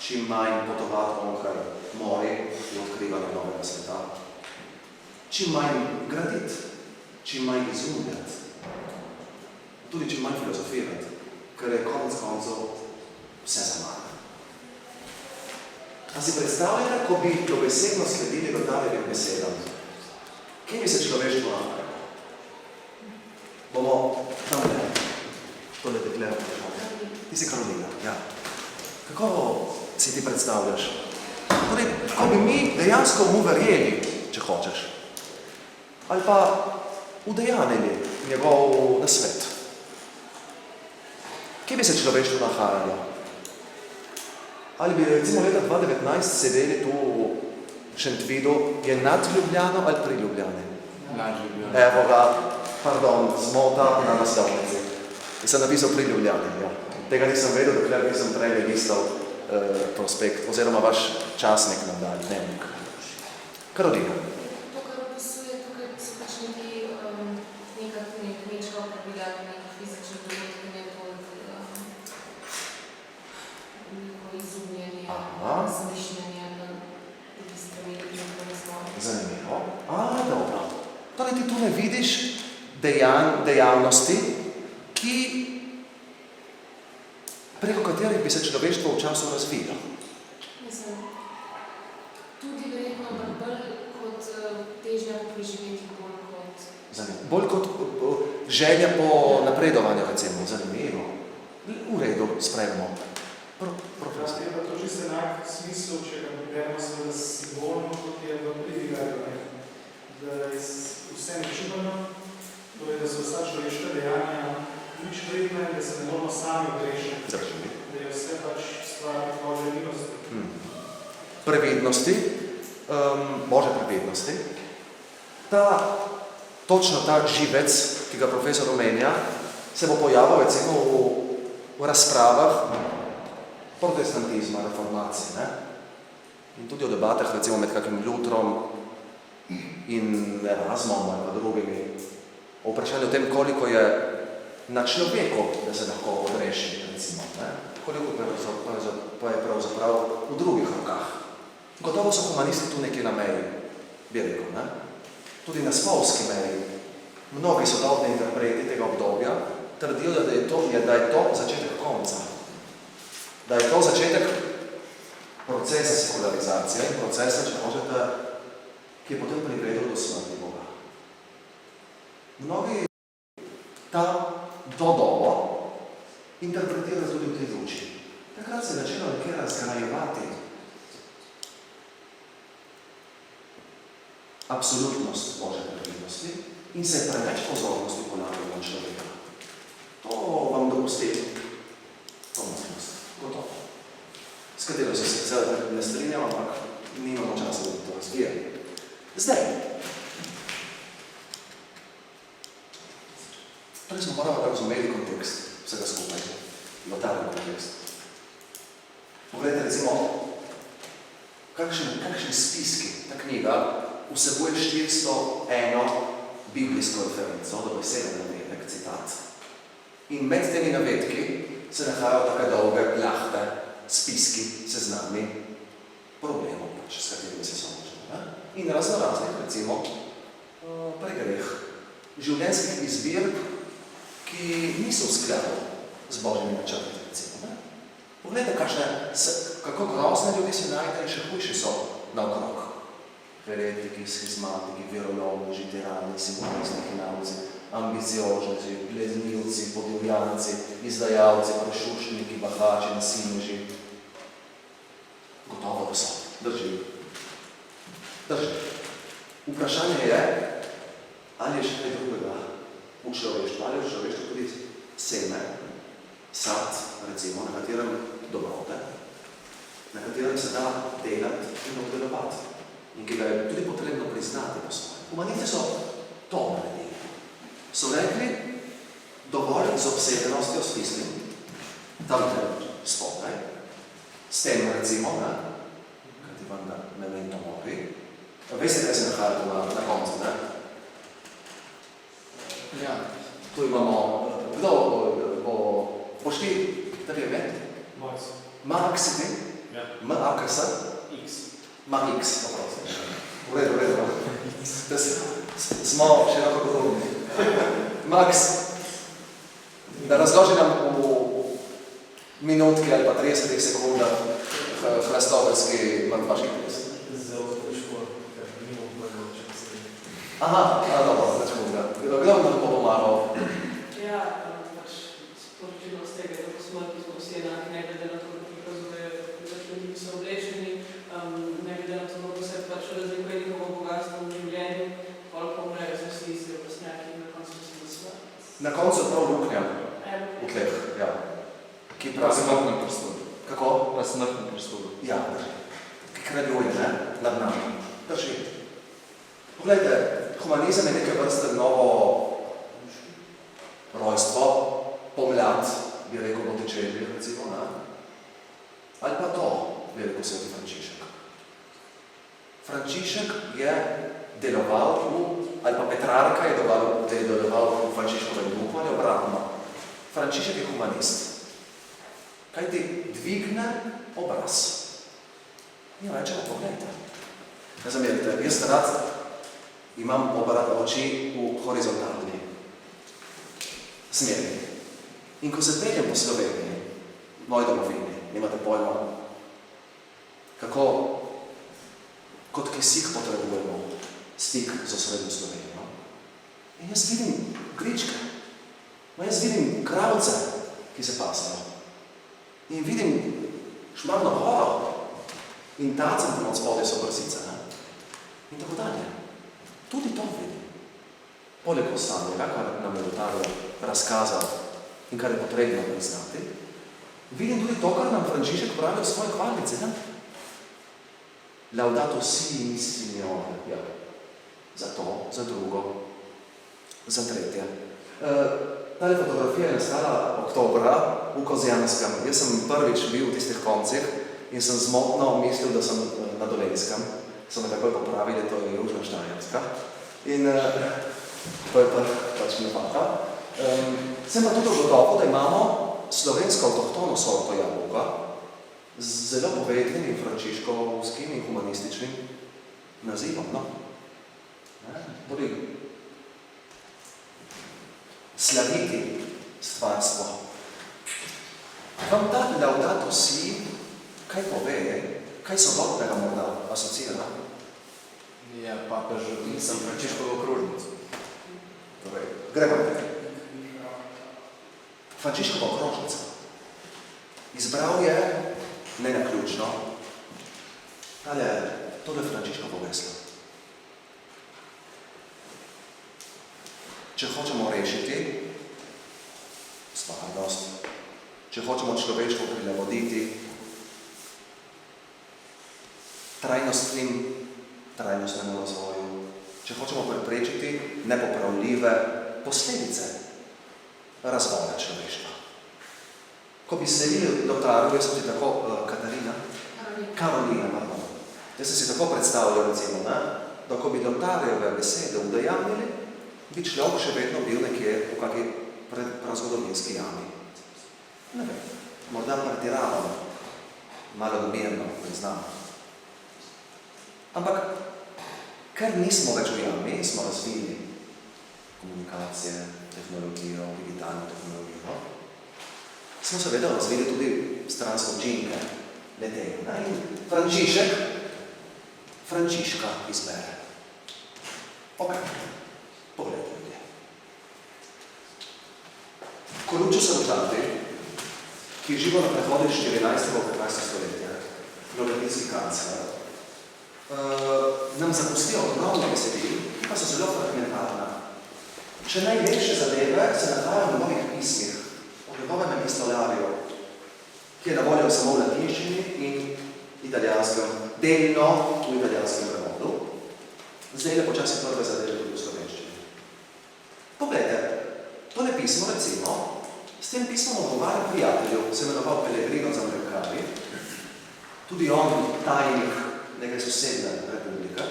čim manj potovati onkraj mori in odkrivati novega sveta. Čim manj graditi, čim manj izumljati, tudi čim manj filozofirati, ker je konec koncev vse za manj. A si predstavljate, ko bi dobesedno sledili Vrtaljevim besedam, kje bi se človeštvo naprej? Bomo tam ne. Tole dekle. Ti si Karolina, ja. Kako si ti predstavljaš? Torej, kako bi mi dejansko mu verjeli, če hočeš? Ali pa udejanili njegov nasvet? Kje bi se človeštvo nahajalo? Ali bi recimo leta 2019 sedeli tu v Šentvidu, je nad Ljubljano ali pri Ljubljani? Nad Ljubljano. Evo ga, pardon, zmota na naslovnici. Sem napisal pri Ljubljani, ja. Tega nisem vedel, dokler nisem prej listal prospekt, oziroma vaš časnik nam dali, dnevnik. Karolina. To, kar opisuje tukaj, so pač neka kmečka opravila, neka fizična dogodka, ne to izumljanje, zamišljanje na drugi strani, nekaj razvoja. Zanimivo. Dobro. Torej ti tu ne vidiš dejavnosti, preko katerih bi se človeštvo v času razvilo. Mislim, tudi verjetno, ampak bolj kot težnja po preživetju, bolj kot... Zanimivo. Bolj kot želja po napredovanju, recimo. Zanimivo. V redu, sprejmemo. Profesor. Je pa to čisto enak smisel, če ga priberemo seveda simbolno, kot je v Pridigarju, da je vse nečuvano, torej da so vsa človeška dejanja Nič vredno je, da se ne moramo sami odrešiti. Drži. Da je vse pač stvar Božje milosti. Prevednosti, Božje prevednosti. Točno ta živec, ki ga profesor omenja, se bo pojavil recimo v razpravah protestantizma, reformacije, ne? In tudi v debatah recimo med kakim Lutrom in Erasmom ali pa drugimi, o vprašanju o tem, koliko je na človeku, da se lahko odreši, recimo, ne? Koliko pa je pravzaprav v drugih rokah. Gotovo so humanisti tu nekje na meji, bi rekel, ne? Tudi na spolski meji. Mnogi sodobni interpreti tega obdobja trdijo, da je to začetek konca. Da je to začetek procesa sekularizacije in procesa, če možete, ki je potem privedel do smrti Boga. Mnogi to dobo interpretirajo tudi v tej luči. Takrat se je začelo nekaj razgrajevati absolutnost Božje prevednosti in se je preveč pozornosti ponavljalo na človeka. To vam dopusti pomotnost, gotovo. S katero se sicer ne strinjam, ampak nimamo časa, da to razvija. Zdaj, torej smo morali razumeli kontekst vsega skupaj, lotarni kontekst. Poglejte, recimo, kakšni spiski ta knjiga vsebuje 401 biblijsko referenco, do besede navedek, citat. In med temi navedki se nahajajo take dolge, plahte, spiski, seznami problemov, s katerimi se soočamo. In raznih, recimo, pregreh življenjskih izbir, ki niso v skladu z Božjimi načrti, recimo. Poglejte, kako grozne ljudi se najde in še hujši so naokrog. Heretiki, schizmatiki, verolovneži, tirani, simonisti, hinavci, ambiciožniki, pleznilci, podivljanci, izdajalci, prešušniki, bahači, nasilneži. Gotovo, da so. Drži. Vprašanje je, ali je še kaj drugega v človeštvu, ali je v človeštvu tudi seme, sad, recimo, na katerem dobrote, na katerem se da delati in obdelovati. In ki ga je tudi potrebno priznati po svoje. Humanisti so to naredili. So rekli, dovolj z obsedenostjo s tistim, tam spodaj, s tem recimo, kaj ti vam memento mori. Veste, kaj se nahaja na koncu, ne? Ja, tu imamo, kdo boš ti, da bi je Marx si ti? Ja. M-A-K-S? X. X, poprosti. V redu. Smo široko podobni. Max, da razloži nam v minutki ali pa 30 sekundah hrastoverski matemaški ples. Zelo težko, ker nimam pojma, če se vidi. Aha, dobro, začemo ga. Kdo nam bo pomagal? Ja, pač sporočilo z tega, da po smrti smo vsi enaki, ne glede na to, da prikazuje, da ljudi so oblečeni, ne glede na to, da se pač razlikuje njihovo bogatstvo v življenju, koliko umrejo za vsi izdejo pasnjaki in na koncu se na smrt. Na koncu prav luknja v tleh, ja. Ki pravi smrtnem prostoru. Kako? Na smrtnem prostoru. Ja, drži. Ki kraljuje, ne? Nad nami. Drži. Poglejte, humanizem je nekaj vrste novo rojstvo, pomlad, bi rekel Botticelli, recimo, ne? Ali pa to, bi rekel sveti Frančišek. Frančišek je deloval ali pa Petrarka je deloval v Frančiškovem duhu, ali obratno. Frančišek je humanist. Kaj ti dvigne obraz? In rečemo, pogledajte. Ne zamerite, jaz rad imam oči v horizontalni smeri. In ko se peljem po Sloveniji, moji domovini, nimate pojma, kako kot kisik potrebujemo stik z osrednjo Slovenijo. In jaz vidim gričke, jaz vidim kravce, ki se pasajo. In vidim Šmarno goro in tacem tam od spodaj so brsice. In tako dalje. Tudi to vidim. Poleg ostalega, kar nam je Lotar razkazal in kar je potrebno priznati, vidim tudi to, kar nam Frančišek pravi v svoji hvalnici. Ne? Laudato si in Signore. Ja. Za to, za drugo, za tretje. Tale fotografija je nastala oktobra v Kozjanskem. Jaz sem prvič bil v tistih koncih in sem zmotno mislil, da sem na Dolenskem. So me takoj popravili, to je Južna Štajerska. In to je pač napaka. Sem pa tudi ugotovil, da imamo slovensko avtohtono sorto jabolka z zelo povednim frančiškovskim in humanističnim nazivom. No? Tudi slaviti stvarstvo. Vam ta laudato si, kaj pove, kaj sodobnega morda asocira? Je papež, nisem Frančiškovo okrožnico. Torej, gremo nekaj. Frančiškova okrožnica. Izbral je, ne naključno, tole Frančiškovo veslo. Če hočemo rešiti stvarnost, če hočemo človeštvo prilagoditi trajnostnemu razvoju, če hočemo preprečiti nepopravljive posledice razvoja človeštva. Ko bi sledili Lotarju, jaz sem si tako, Karolina, pardon. Jaz sem si tako predstavljal, recimo, da ko bi Lotarjeve besede udejavnili, bi človek še vedno bil nekje v kakej prazgodovinski jami. Ne vem, morda pretiravam, malo domirno, priznam. Ampak, ker nismo več v jami, smo razvili komunikacije, tehnologijo, digitalno tehnologijo, smo seveda razvili tudi stranske učinke letega. In Frančiška izbere. Ok, pogledajte ljudje. Coluccio Salutati, ki je živel na prehodu iz 14. v 15. stoletja, florentinski kancler, nam zapustijo ogromne besedil, ki pa so zelo fragmentarna. Še najlepše zadeve se nahajajo v novih pismih, v njegovem epistolarijo, ki je na voljo samo v latinščini in italijanskem, delno v italijanskem prevodu. Zdaj le počasi prve zadeve tudi v slovenščini. Poglejte, tole pismo, recimo, s tem pismom odgovarja prijatelju, se imenoval Pellegrino Zambricari, tudi on tajnik nekaj sosedne republike.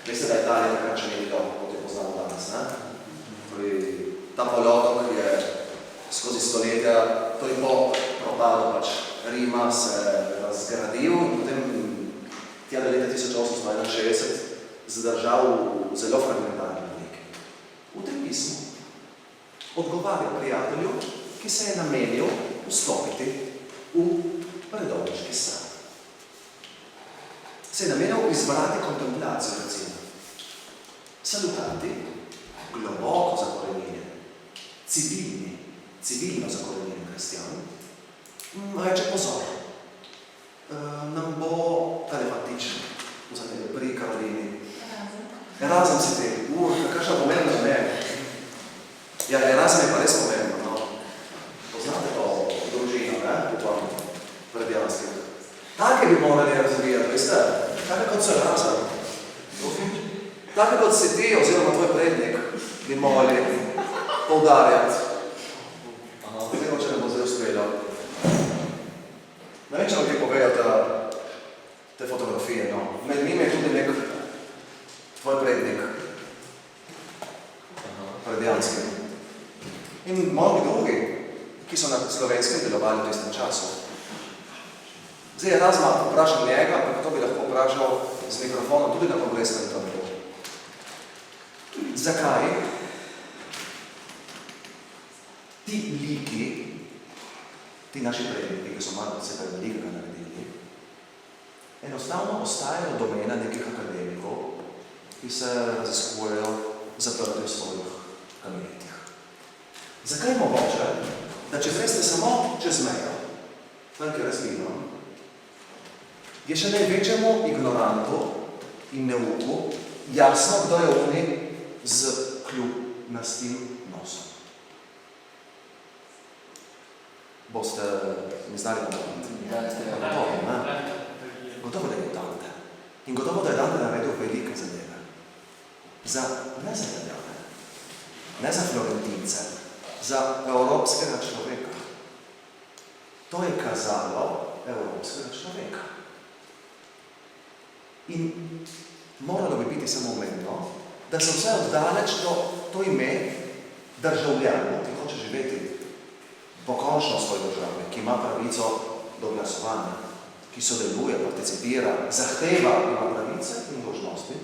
Veste, da je Italija takrat še nekaj dolgo, kot je poznamo danes. Ta polotok je skozi stoletja, tudi po propadu pač Rima se razgradil in potem tja do leta 1861 zadržal v zelo fragmentarni obliki. V tem pismu odgovarja prijatelju, ki se je namenil vstopiti v redovniški san. Se je namenil izbrati kontemplacijo, recimo. Salutati, globoko zakorenjeni, civilno zakorenjeni kristjan, reče pozor. Nam bo tale fantič, pri Karolini. Erasm si te, kakšna pomembna mene. Ja, Erasm je pa res pomembno, no. Poznate to družino, ne? Upam, predjanskih. Take bi morali razvijati, veste? Take kot so Erasm. Take kot si ti, oziroma tvoj prednik, bi morali poudarjati. Oziroma, če ne bo zdaj uspelo. Ne vem, če vam kaj povejo te fotografije, no. Med njim je tudi nek tvoj prednik. Predjanski. In mnogi drugi, ki so na slovenskem delovali v tistem času. Zdaj je Erasma vprašal njega, pa to bi lahko vprašal z mikrofonom tudi na kongresnem trgu. Zakaj ti liki, ti naši predniki, ki so malo od sebe velikega naredili, enostavno ostajajo domena nekih akademikov, ki se raziskujejo zaprti v svojih kabinetih. Zakaj je mogoče, da če greste samo čez mejo, tam, kjer razvino, je še največjemu ignorantu in neuku jasno, kdo je oni z kljubnastim nosom. boste mi znali pomagati. Gotovo, ne? Gotovo, da je Dante. In gotovo, da je Dante naredil velike zadeve. Ne za Italijane, ne za Florentince, za evropskega človeka. To je kazalo evropskega človeka. In moralo bi biti samo umevno, da se vse oddaleč to ime državljano, ki hoče živeti pokončno v svoji državi, ki ima pravico do glasovanja, ki sodeluje, participira, zahteva, ima pravice in dolžnosti,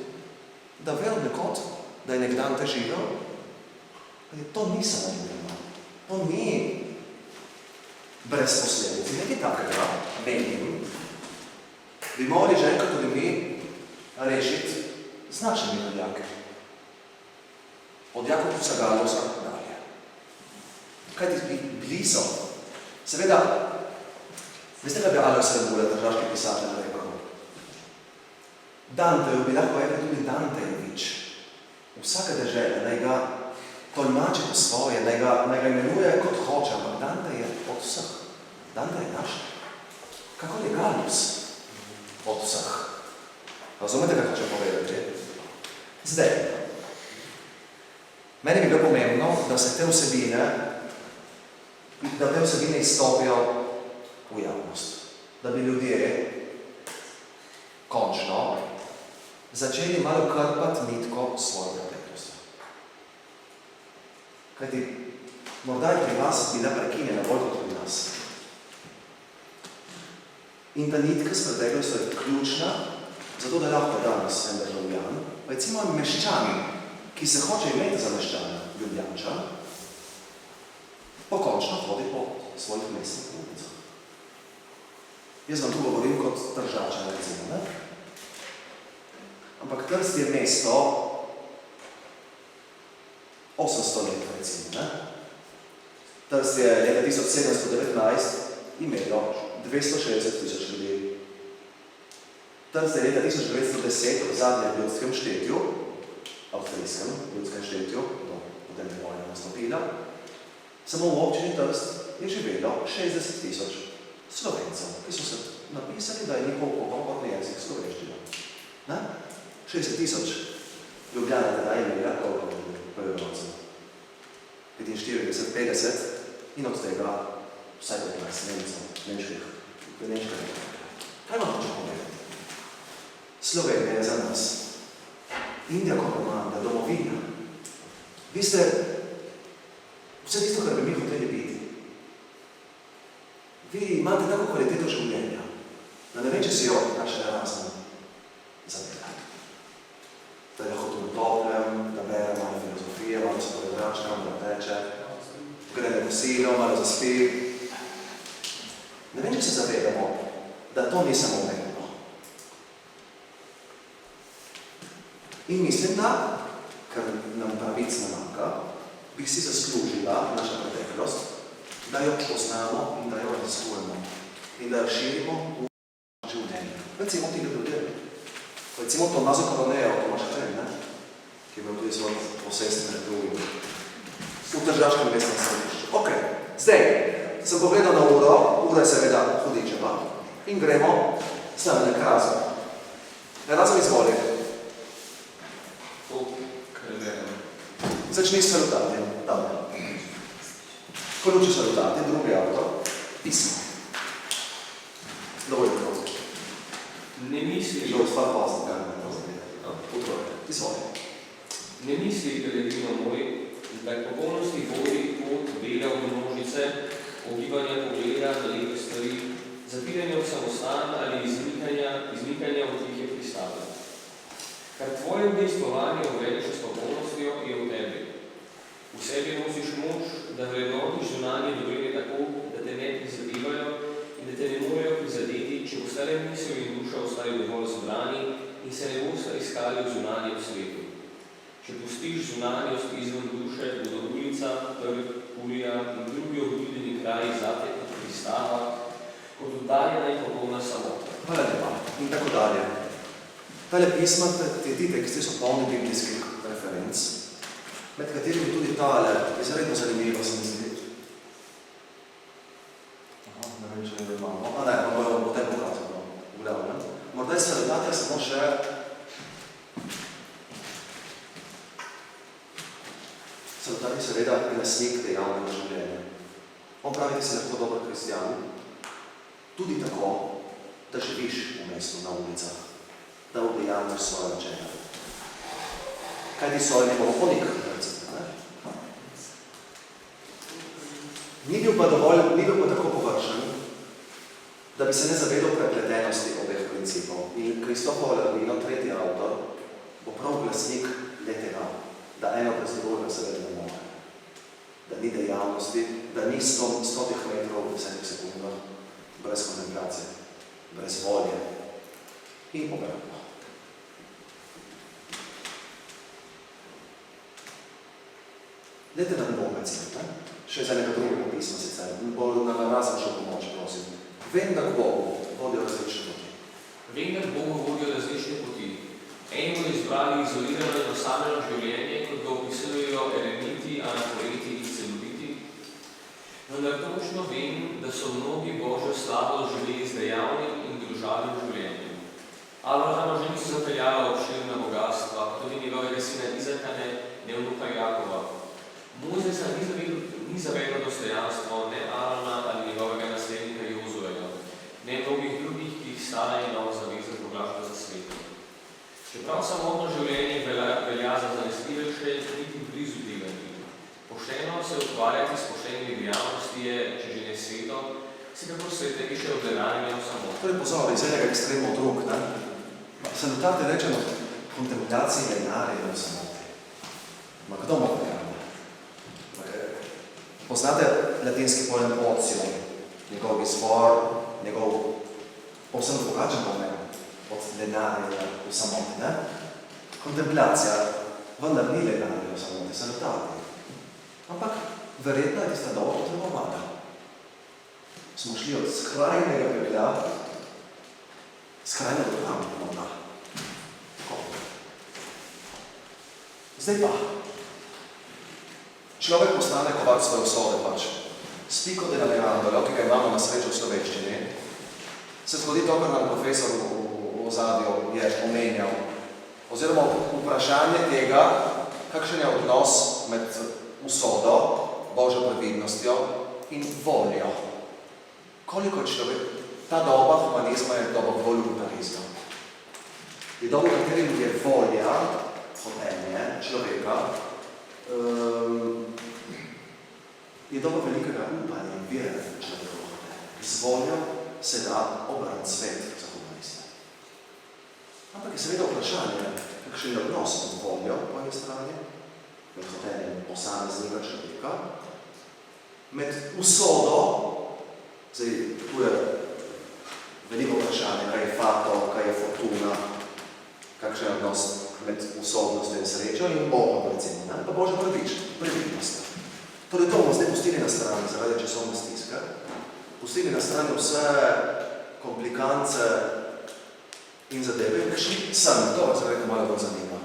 da ve od nekod, da je nek Dante živel, to ni samoumevno, to ni brez posledic. Nekaj takega, menim, bi morali že enkrat tudi mi rešiti z našimi veljake. Od Jakobusa Galiosa dalje. Kaj ti bili so? Seveda, veste, kaj bi Alois Rebula, državski pisatelj, rekel? Danteju bi lahko rekel tudi Dantejevič. Vsaka dežela, naj ga tolmači po svoje, naj ga imenuje kot hoče, ampak Dante je od vseh. Dante je naš. Kako je Galius od vseh? Razumete, kaj hoče povedati? Zdaj, meni bi bilo pomembno, da se te vsebine izstopijo v javnost. Da bi ljudje končno začeli malo krpati nitko svoje preteklosti. Kajti, morda je pri vas bila prekinjena bolj kot pri nas. In ta nitka s preteklostjo je ključna, zato da lahko danes en državljan, recimo meščan, ki se hoče imeti za meščana Ljubljanča, pokončno hodi po svojih mestnih ulicah. Jaz vam tu govorim kot Tržačan, recimo, ne? Ampak Trst je mesto 800 let, recimo, ne? Trst je leta 1719 imelo 260.000 ljudi. Trst je leta 1910 v zadnjem ljudskem štetju, avstrijskem ljudskem štetju, potem je vojna nastopila, samo v občini Trst je živelo 60.000 Slovencev, ki so se napisali, da je njihov pogovorni jezik slovenščina. 60.000 Ljubljana teda imela, koliko je prebivalcev? 45-50 in od tega vsaj 15 Nemcev, nemških. Kaj vam hoče povedati? Slovenija je za nas. Indija komanda, domovina. Vi ste vse tisto, kar bi mi hoteli biti. Vi imate tako kvaliteto življenja, da ne vem, če si jo naše razne zavedati. Da je lahko tu toplem, da bere malo filozofije, malo se povračka, malo teče, grede kosilo, malo zaspi. Ne vem, če se zavedamo, da to ni samo umevno. In mislim, da, ker nam pravic ne manjka, bi si zaslužila naša preteklost, da jo poznamo in da jo raziskujemo in da jo širimo v življenje. Recimo tega ljudje. Recimo Tomazo Coronejo, Tomaš Hren, ki je imel tudi svoj posestne v Tržaškem mestnem središču. Ok, zdaj sem pogledal na uro, ura je seveda hudičeva in gremo sem na Erasmu. Erasmu izvoli. Začni s salutatem. Poruči salutate, drugi avto, pismo. Dovolj kroz. Ne misli... Že odstvar pasno, kaj me to utroje. Izvoli. Ne misli, Peregrino moj, da k popolnosti vodi pot bega v množice, ogibanja pogleda na lepe stvari, zapiranja v samostan ali izmikanja v tihe pristave. Kar tvoje udejstvovanje uvediš s popolnostjo je v tebi. V sebi nosiš moč, da vrednotiš zunanje dobrine tako, da te ne prizadevajo in da te ne morejo prizadeti, če ostale misel in duša ostajo dovolj zbrani in se ne bosta iskali v zunanjem svetu. Če pustiš zunanjost izven duše, bodo ulica, trg, ulija in drugi obljudeni kraji zate kot pristava, kot oddaljena in popolna samota. Hvala lepa. In tako dalje. Tale pisma, ti teksti so polni biblijskih referenc, med katerimi tudi tale, izredno zanimivo se mi zdi. samo še Salutari seveda glasnik dejavnega življenja. On pravi, da si lahko dober kristjan, tudi tako, da živiš v mestu na ulicah, da udejavljaš svoje učenje. Kaj ti so njegov ponik, recimo, ne? Ni bil pa tako površen, da bi se ne zavedal prepletenosti obeh principov. In Kristofo Lavino, tretji avtor, bo prav glasnik letega, da eno brez drugega seveda ne more. Da ni dejavnosti, da ni 100 metrov v 10 sekundah brez kontemplacije, brez volje in obratno. Dajte nam Boga cel, ne? Še za nekaj drugega pisma sicer, bolj na nas šel pomoč, prosim. Vendar Bogu vodijo različne poti. Vendar Bogu vodijo različne poti. Eni bodo izbrali izolirano in osamljeno življenje, kot ga opisujejo ereniti, anaporeti in celuliti. Vendar točno vem, da so mnogi Božjo slavo živeli z dejavnim in družabnim življenjem. Abrahama že niso zapeljala obširna bogatstva, tudi njegovega sina Izaka ne vnuka Jakova. Mojzesa ni zavedlo dostojanstvo ne Arona ali njegovega naslednika Jozujega, ne mnogih drugih, ki jih stara in nova zaveza proglašajo za sveto. Čeprav samotno življenje velja za zanesljivejše, niti blizu tega ni. Pošteno se ukvarjati s poštenimi dejavnosti je, če že ne sveto, vsekakor svetejše od gledanja v samoto. Torej pozor, iz enega ekstrema v drug, ne? Salutate rečeno kontemplaciji denarja v samoti. Ma kdo mu verjame? Poznate latinski pojem ocio, njegov izvor, njegov povsem drugačen pomen od denarja v samoti, ne? Kontemplacija, vendar ni denarja v samoti, salutati. Ampak verjetno je tista dobro potrebovana. Smo šli od skrajnega pepla, skrajnega programa. Tako. Zdaj pa, človek postane kovač svoje usode pač. S Pico della Mirandola, ki ga imamo na srečo v slovenščini, se zgodi to, kar nam profesor v ozadju je omenjal. Oziroma vprašanje tega, kakšen je odnos med usodo, Božjo previdnostjo in voljo. Koliko človek, ta doba humanizma je doba voluntarizma. Je doba, v katerim je volja, hotenje človeka, je doba velikega upanja in vire človekov hotenja. Z voljo se da obrat svet za humaniste. Ampak je seveda vprašanje, kakšen je odnos med voljo po eni strani, med hotenjem posameznika človeka, med usodo, zdaj, tu je veliko vprašanje, kaj je fato, kaj je fortuna, kakšen je odnos med usodnostjo in srečo in Bogom, recimo, ne? Pa Božja previdnost. Torej to bomo zdaj pustili na strani zaradi časovne stiske, pustili na strani vse komplikance in zadeve, in šli sem, to vas verjetno malo bolj zanima.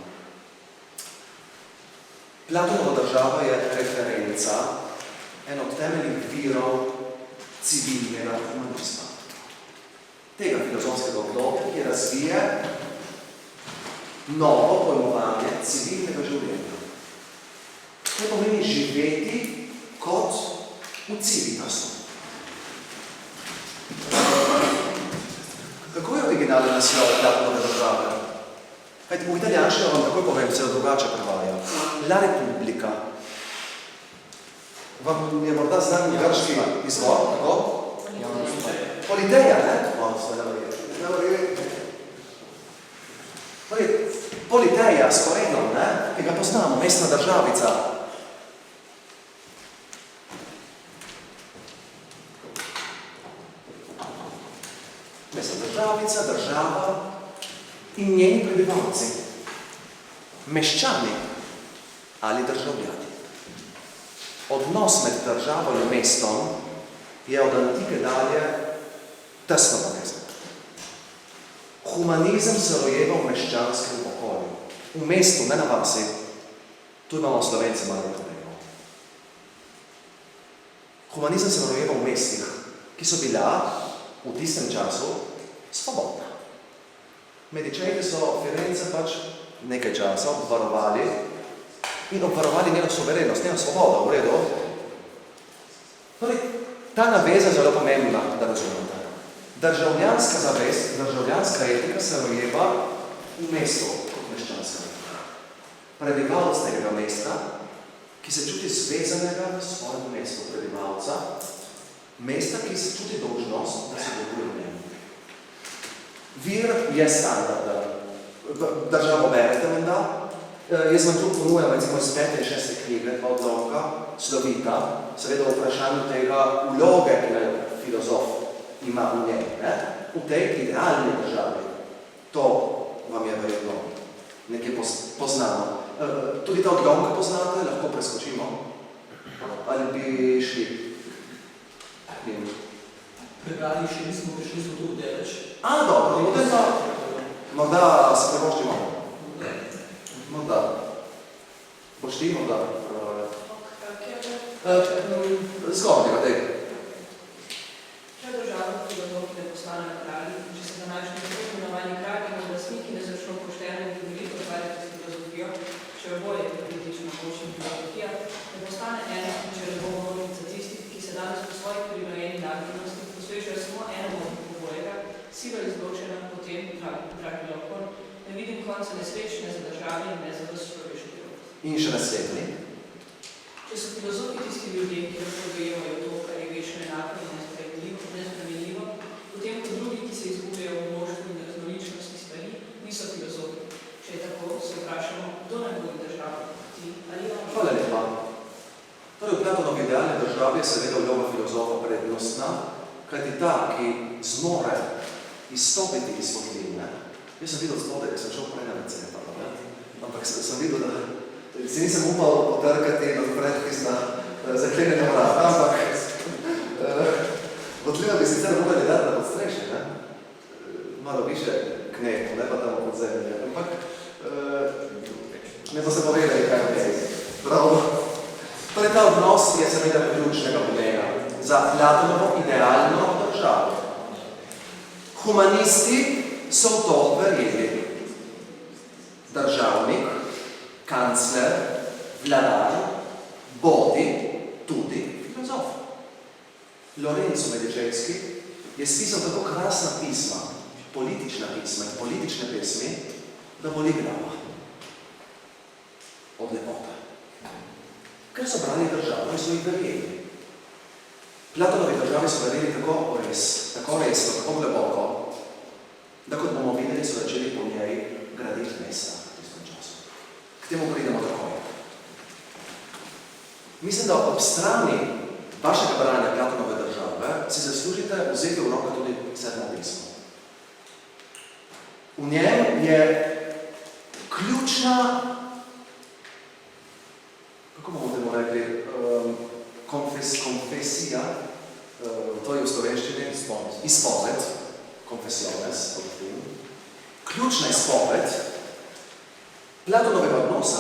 Platonova država je referenca, en od temeljnih virov civilnega humanizma. Tega filozofskega obdobja, ki razvije novo pojmovanje civilnega življenja. To pomeni živeti kot v civitasu. Kako je originalni naslov Platonove države? Kajti v italijanščini vam takoj povem, se drugače prevaja. La Repubblica. Vam je morda znan grški izvor, tako? Politeja, ne? Politeja s korenom, ne? Ki ga poznamo, mestna državica. Mestna državica, država in njeni prebivalci. Meščani ali državljani. Odnos med državo in mestom je od antike dalje tesno povezan. Humanizem se rojeva v meščanskem okolju. V mestu, ne na vasi. Tu imamo Slovenci malo problemo. Humanizem se rojeva v mestih, ki so bila v tistem času svobodna. Medičejti so Firence pač nekaj časa obvarovali in obvarovali njeno suverenost, njeno svobodo, v redu. Torej, ta naveza je zelo pomembna, da razumete. Državljanska zavest, državljanska etika se rojeva v mestu kot meščanska. Prebivalec nekega mesta, ki se čuti zvezanega v svojem mestu prebivalca, mesta, ki se čuti dolžnost, da se deluje v njem. Vir je standarda. Državo berete menda. Jaz vam tu ponujam recimo iz 5. in 6. knjige, dva odlomka, slovita, seveda v vprašanju tega vloge, ki ga filozof ima v njej, v tej idealni državi. To vam je verjetno nekaj poznano. Tudi ta odlomka poznate, lahko preskočimo. Ali bi šli? Prebrali še nismo, prišli smo tu deleč. Dobro, potem pa morda se prevoščimo. Morda. Boš ti morda? Zgodnega, dej. Če država filozofi ne postane kralji, če se današnji imenovani kralji in oblastniki ne začnejo pošteno in temeljito ukvarjati s filozofijo, če je bolje politična moč in filozofija, ne postane ena, če ne bomo množica tistih, ki se danes po svojih prilojeni nagnjenosti posvečajo samo enemu obojega, sila izločena, potem, dragi Lokon, ne vidim konca nesrečne za države in ne za človeški rod. In še naslednji. Če so filozofi tisti ljudje, ki lahko dojemajo to, kar je večno enako in nespremenljivo, potem kot drugi, ki se izgubljajo v množstvu in raznoličnosti stvari, niso filozofi. Če je tako, se vprašamo, kdo naj vodi državo, ti ali on? Hvala lepa. Torej, v Platonovi idealni državi je seveda vloga filozofa prednostna, kajti ta, ki zmore izstopiti iz vodilne. Jaz sem videl spodaj, ker sem šel prej na recene parlament, ampak sem videl, da si nisem upal potrkati na predpisna zaklenjena vrata, ampak vodlina bi sicer morali dati na podstrešje, ne? Malo više k neku, ne pa tamo pod zemlje, ampak ne pa se povedali, kaj je prav. Torej, ta odnos je seveda ključnega pomena za Platonovo idealno državo. Humanisti so v to verjeli. Državnik, kancler, vladar, bodi tudi filozof. Lorenzo Medičejski je spisal tako krasna pisma, politična pisma in politične pesmi, da boli glava od lepote. Ker so brali državo in so jih verjeli. Platonovi državi so verjeli tako resno, tako globoko, da kot bomo videli, so začeli po njej graditi mesta v tistem času. K temu pridemo takoj. Mislim, da ob strani vašega branja Platonove države si zaslužite vzeti v roke tudi 7. pismo. V njem je ključna, kako bomo temu rekli, konfesija, to je v slovenščini izpoved, confessiones, ključna izpoved Platonovega odnosa,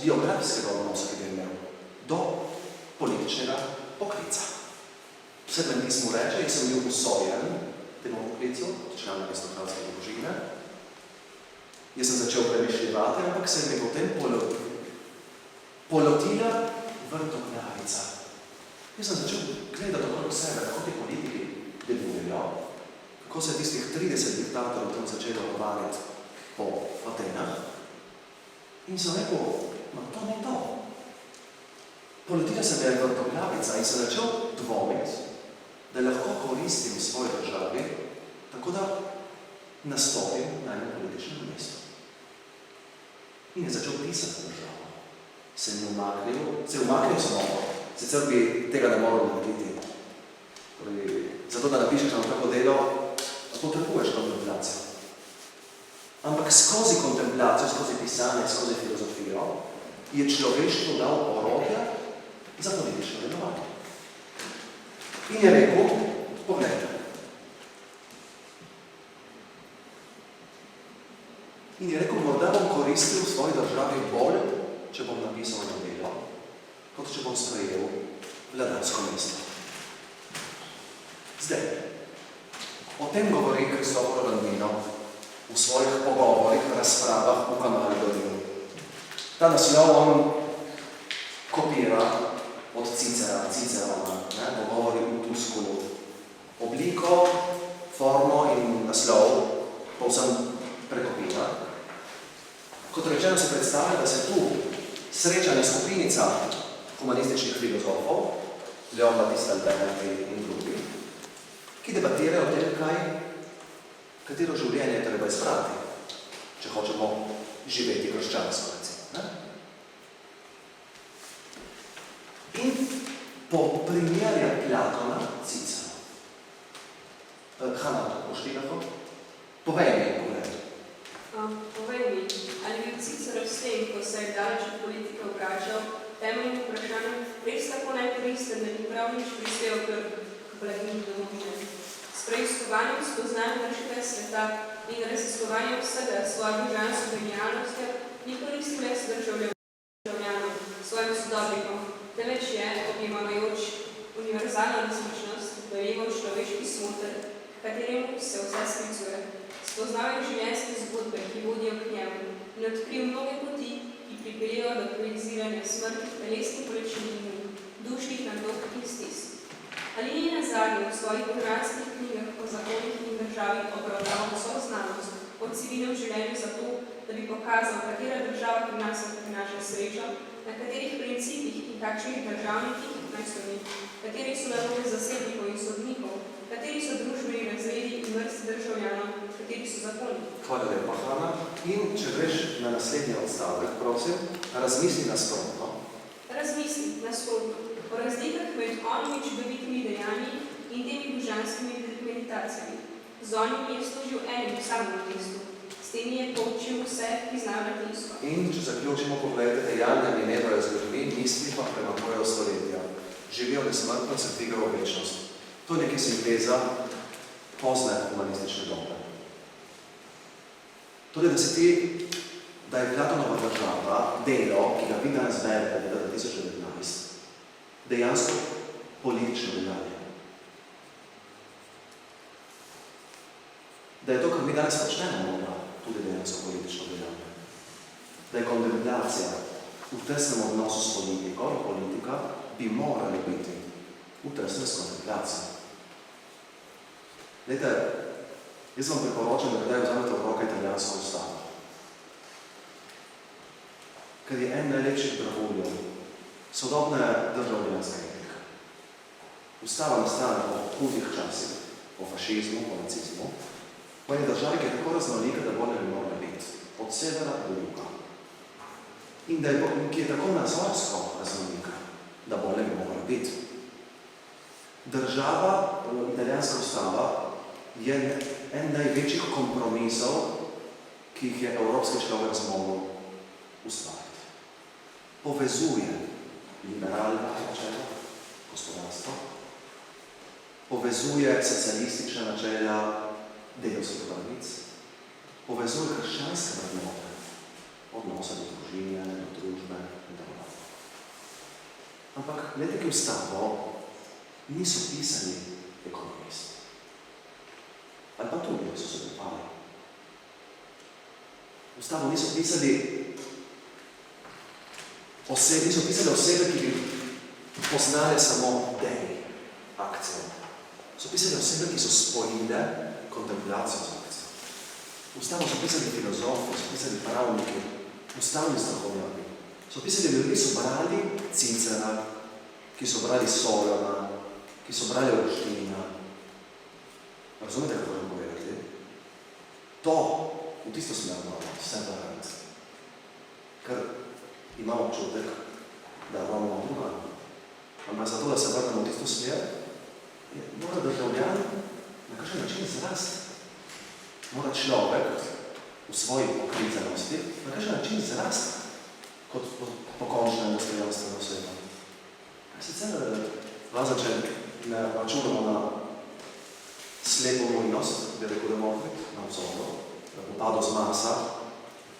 biografskega odnosa, ki ga je imel, do političnega poklica. V 7. pismu reče, jaz sem bil usojen temu poklicu, član aristokratske družine. Jaz sem začel premišljivati, ampak se mi potem polotila vrtogljavica. Jaz sem začel gledati okrog sebe, kako ti politiki delujejo, kako se je tistih 30 diktatorov tam začelo varjati po Atenah. In sem rekel, no to ni to. Polotila se mi je vrtogljavica in sem začel dvomiti, da lahko koristim v svoji državi, tako da nastopim na enem političnem mestu. In je začel pisati državo. Se umaknil samo, sicer bi tega ne moral narediti. Zato, da napišeš na tako delo, potrebuješ kontemplacijo. Ampak skozi kontemplacijo, skozi pisanje, skozi filozofijo je človeštvo dal orodja za politično delovanje. In je rekel, pogledajte. In je rekel, morda bom koristil v svoji državi bolj, če bom napisal na delo, kot če bom sprejel vladarsko mesto. Zdaj, o tem govori Kristoforo Landino v svojih pogovorih, razpravah v Kanalu Dolinu. Ta naslov on kopira od Cicerona, govori v Tuskulu. Obliko, formo in naslov povsem prekopira. Kot rečeno se predstavlja, da se tu sreča skupinica humanističnih filozofov, Leon Battista Alberti in drugi, ki debatirajo o tem, katero življenje je treba izbrati, če hočemo živeti krščansko, recimo. In poprimerja Platona Cicero. Hanna, boš ti lahko? Povej mi, Povej mi, ali bil Cicero s tem, ko se je daleč od politike obračal, temeljnim vprašanjem res tako nekoristen, da ni prav nič prispeval k blaginji domovine. S preiskovanjem spoznanja našega sveta in raziskovanjem vsega svojo božansko genialnostjo ni koristil le državljanom, svojim sodobnikom, temveč je, objemajoč univerzalno resničnost, dojemal človeški smoter, kateremu se vse sklicuje. Spoznal je življenjske zgodbe, ki vodijo k njemu, in odkril mnoge poti, ki pripeljejo do proiziranja smrti, telesnih bolečin in dušnih nadog in stisk. Ali ni nazadnje v svojih božanskih knjigah o zakonih in državi obravnaval vso znanost o civilnem življenju zato, da bi pokazal, katera država pri nas prinaša srečo, na katerih principih in kakšnih državnikih naj sloni, kateri so naloge zasebnikov in sodnikov, kateri so družbeni razredi in vrsti državljanov, kateri so zakoni. Hvala lepa, Hanna. In če greš na naslednji odstavek, prosim, razmisli nasprotno. Razmisli nasprotno o razlikah med onimi čudovitimi dejanji in temi božanskimi meditacijami. Z onimi je služil enim samem mestu. S temi je poučil vse, ki znajo latinsko. In če zaključimo, pogledajte, dejanja Minerva je zgodovin, misli pa premagujejo stoletja. Živijo nesmrtno, se dvigajo v večnost. To je nekaj sinteza pozne humanistične dobe. Torej, da je Platonova država delo, ki ga vi danes berete leta 2019, dejansko politično deljanje. Da je to, kar mi danes počnemo, tudi dejansko politično deljanje. Da je kontemplacija v tesnem odnosu s politiko in politika bi morali biti v tesnem s kontemplacijo. Glejte, jaz vam priporočam, da kdaj vzamete v roke italijansko ustavo. Ker je en najlepših bravuljev sodobne državljanske etike. Ustava nastane po hudih časih, po fašizmu, po nacizmu, po eni državi, ki je tako raznolika, da bolje bi morala biti, od severa do juga. In ki je tako nazorsko raznolika, da bolje bi morala biti. Država, italijanska ustava, je en največjih kompromisov, ki jih je evropski človek zmogel ustvariti. Povezuje liberalna načela, gospodarstvo, povezuje socialistične načela delavskih pravic, povezuje krščanske vrednote, odnose do družine, do družbe in tako naprej. Ampak leteki ustavo niso pisani ekonomisti. Ali pa tudi so se dopali. Ustavo niso pisali osebe, ki bi poznali samo dej akcijo. So pisali osebe, ki so spojile kontemplacijo z akcijo. Ustavo so pisali filozofi, so pisali pravniki, ustavni strokovnjaki. So pisali ljudi, ki so brali Cicera, ki so brali Solona, ki so brali Augustina. Razumete, kako vam povedati? To, v tisto smer moramo vse vrati. Ker imamo občutek, da imamo druga. Ampak zato, da se vrnemo v tisto smer, mora državljan na kakšen način zrasti. Mora človek v svoji poklicanosti na kakšen način zrasti kot pokončna dostojanstvena oseba. Sicer razen, če ne računamo na slepo nujnost, bi rekel Demokrit, na vzoru, da bo padel z Marsa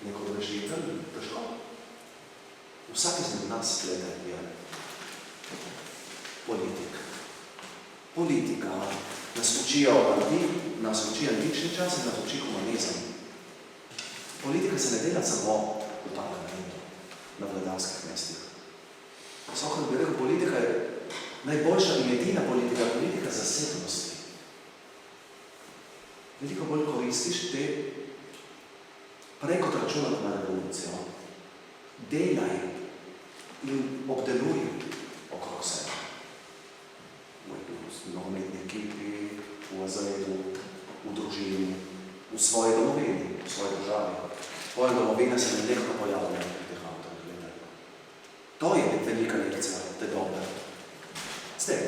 neko rešitelj, težko. Vsak izmed nas gleda je politik. Politika nas uči antični čas in nas uči humanizem. politika se ne dela samo v parlamentu, na vladarskih mestih. Sohor bi rekel, politika je najboljša in edina politika zasebnosti. Veliko bolj koristiš te prej kot računati na revolucijo. Delaj in obdeluj okrog sebe. V nogometni ekipi, v razredu, v družini, v svoji domovini, v svoji državi. Tvoje domovine se nenehno pojavljajo pri teh avtorih. To je velika lekcija te dobe. Zdaj,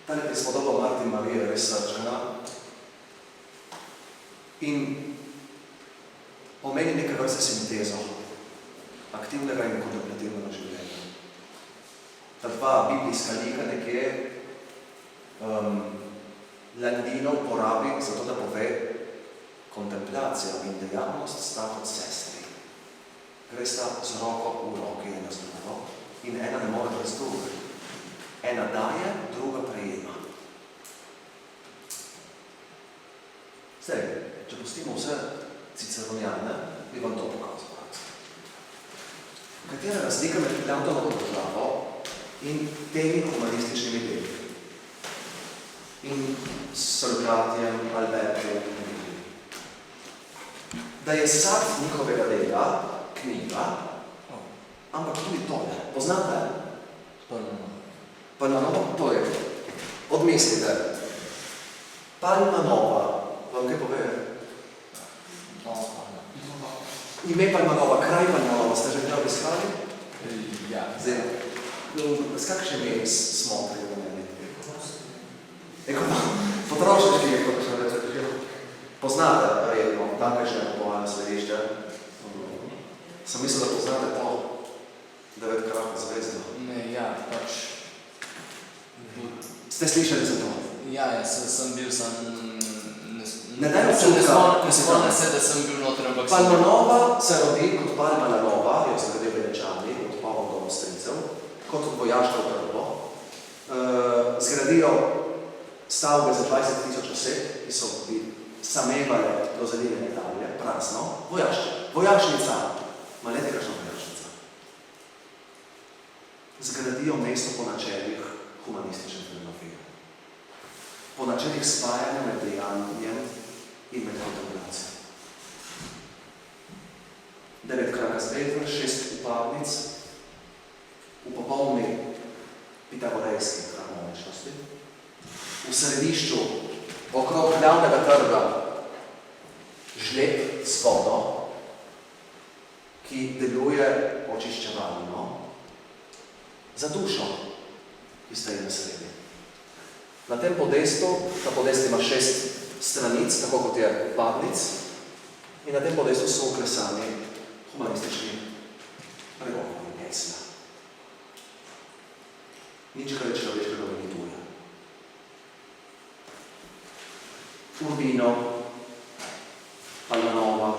tale prispodoba Martin Marije je res srčena in pomeni neke vrste sintezo aktivnega in kontemplativnega življenja. Ta dva biblijska lika nekje Landino uporabi zato, da pove, kontemplacija in dejavnost sta kot sestri. Gre sta z roko v roki ena z drugo in ena ne more brez druge. Ena daje, druga prejema. Zdaj, če pustimo vse ciceronjane, bi vam to pokazal. Katera razlika med Platonovo državo in temi humanističnimi deli? In Sokratijem, Albertijem in drugim. Da je sad njihovega dela knjiga, ampak tudi tole. Poznate? Palma Nova, to je. Odmislite. Palma Nova, vam kaj pove? Ime Palma Nova, kraj Palma Nova, ste že kdaj obiskali? Ja. Zdaj, s kakšnim ime smo prijeli? Potrošniški je, kot sem rekel. Poznate redno, tamkajšnje kupovanje središče? Sem mislil, da poznate to 9-kratno zvezdo. Ne, ja, pač... Ste slišali za to? Ja, sem bil, Ne daj občutka. Ne spomnim se, da sem bil noter, ampak Palma Nova se rodi kot Palma Nova, jo zgradijo Venečani, od Pavlov do Avstrijcev, kot vojaško trgo. Zgradijo stavbe za 20,000 oseb, ki so samevale do zadevne Italije, prazno, vojašnica, ma ne nekakšna vojašnica. Zgradijo mesto po načelih humanistične filozofije. Po načelih spajanja med dejanjem in med kontemplacijo. 9-kratna zvezda, 6 upadnic, v popolni pitagorejski harmoničnosti. V središču, okrog glavnega trga, žleb z vodo, ki deluje očiščevalno za dušo, ki sta je na sredi. Na tem podestu, ta podest ima 6 stranic, tako kot je padnic, in na tem podestu so uklesani humanistični pregovori pesma. Nič, kar je človeškega venituje. Urbino, Palma Nova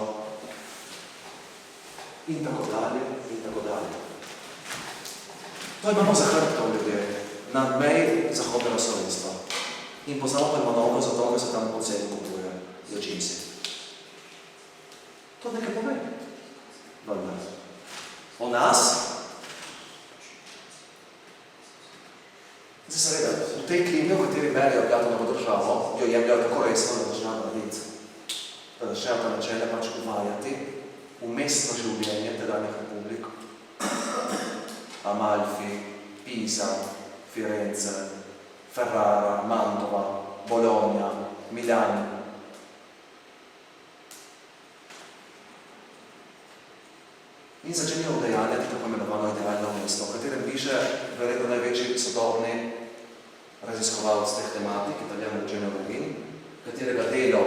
in tako dalje, in tako dalje. To imamo za hrbtov ljudje, na meji zahodnega slovenstva. In poznamo Palma Novo, zato da se tam poceni kupuje za džinsi. To nekaj pove. O nas? Zdaj seveda, v tej klimi, v kateri merijo Platonovo državo, jo jemljajo tako resno, da začnejo narediti. Da začnejo ta načele pač uvajati v mestno življenje tedanjih republik. Amalfi, Pisa, Firenze, Ferrara, Mantova, Bologna, Milano. In začenjajo udejanjati tako imenovano idealno mesto, v katerem piše verjetno največji sodobni raziskovalec teh tematik, Italijan Eugenio Gauguin, katerega delo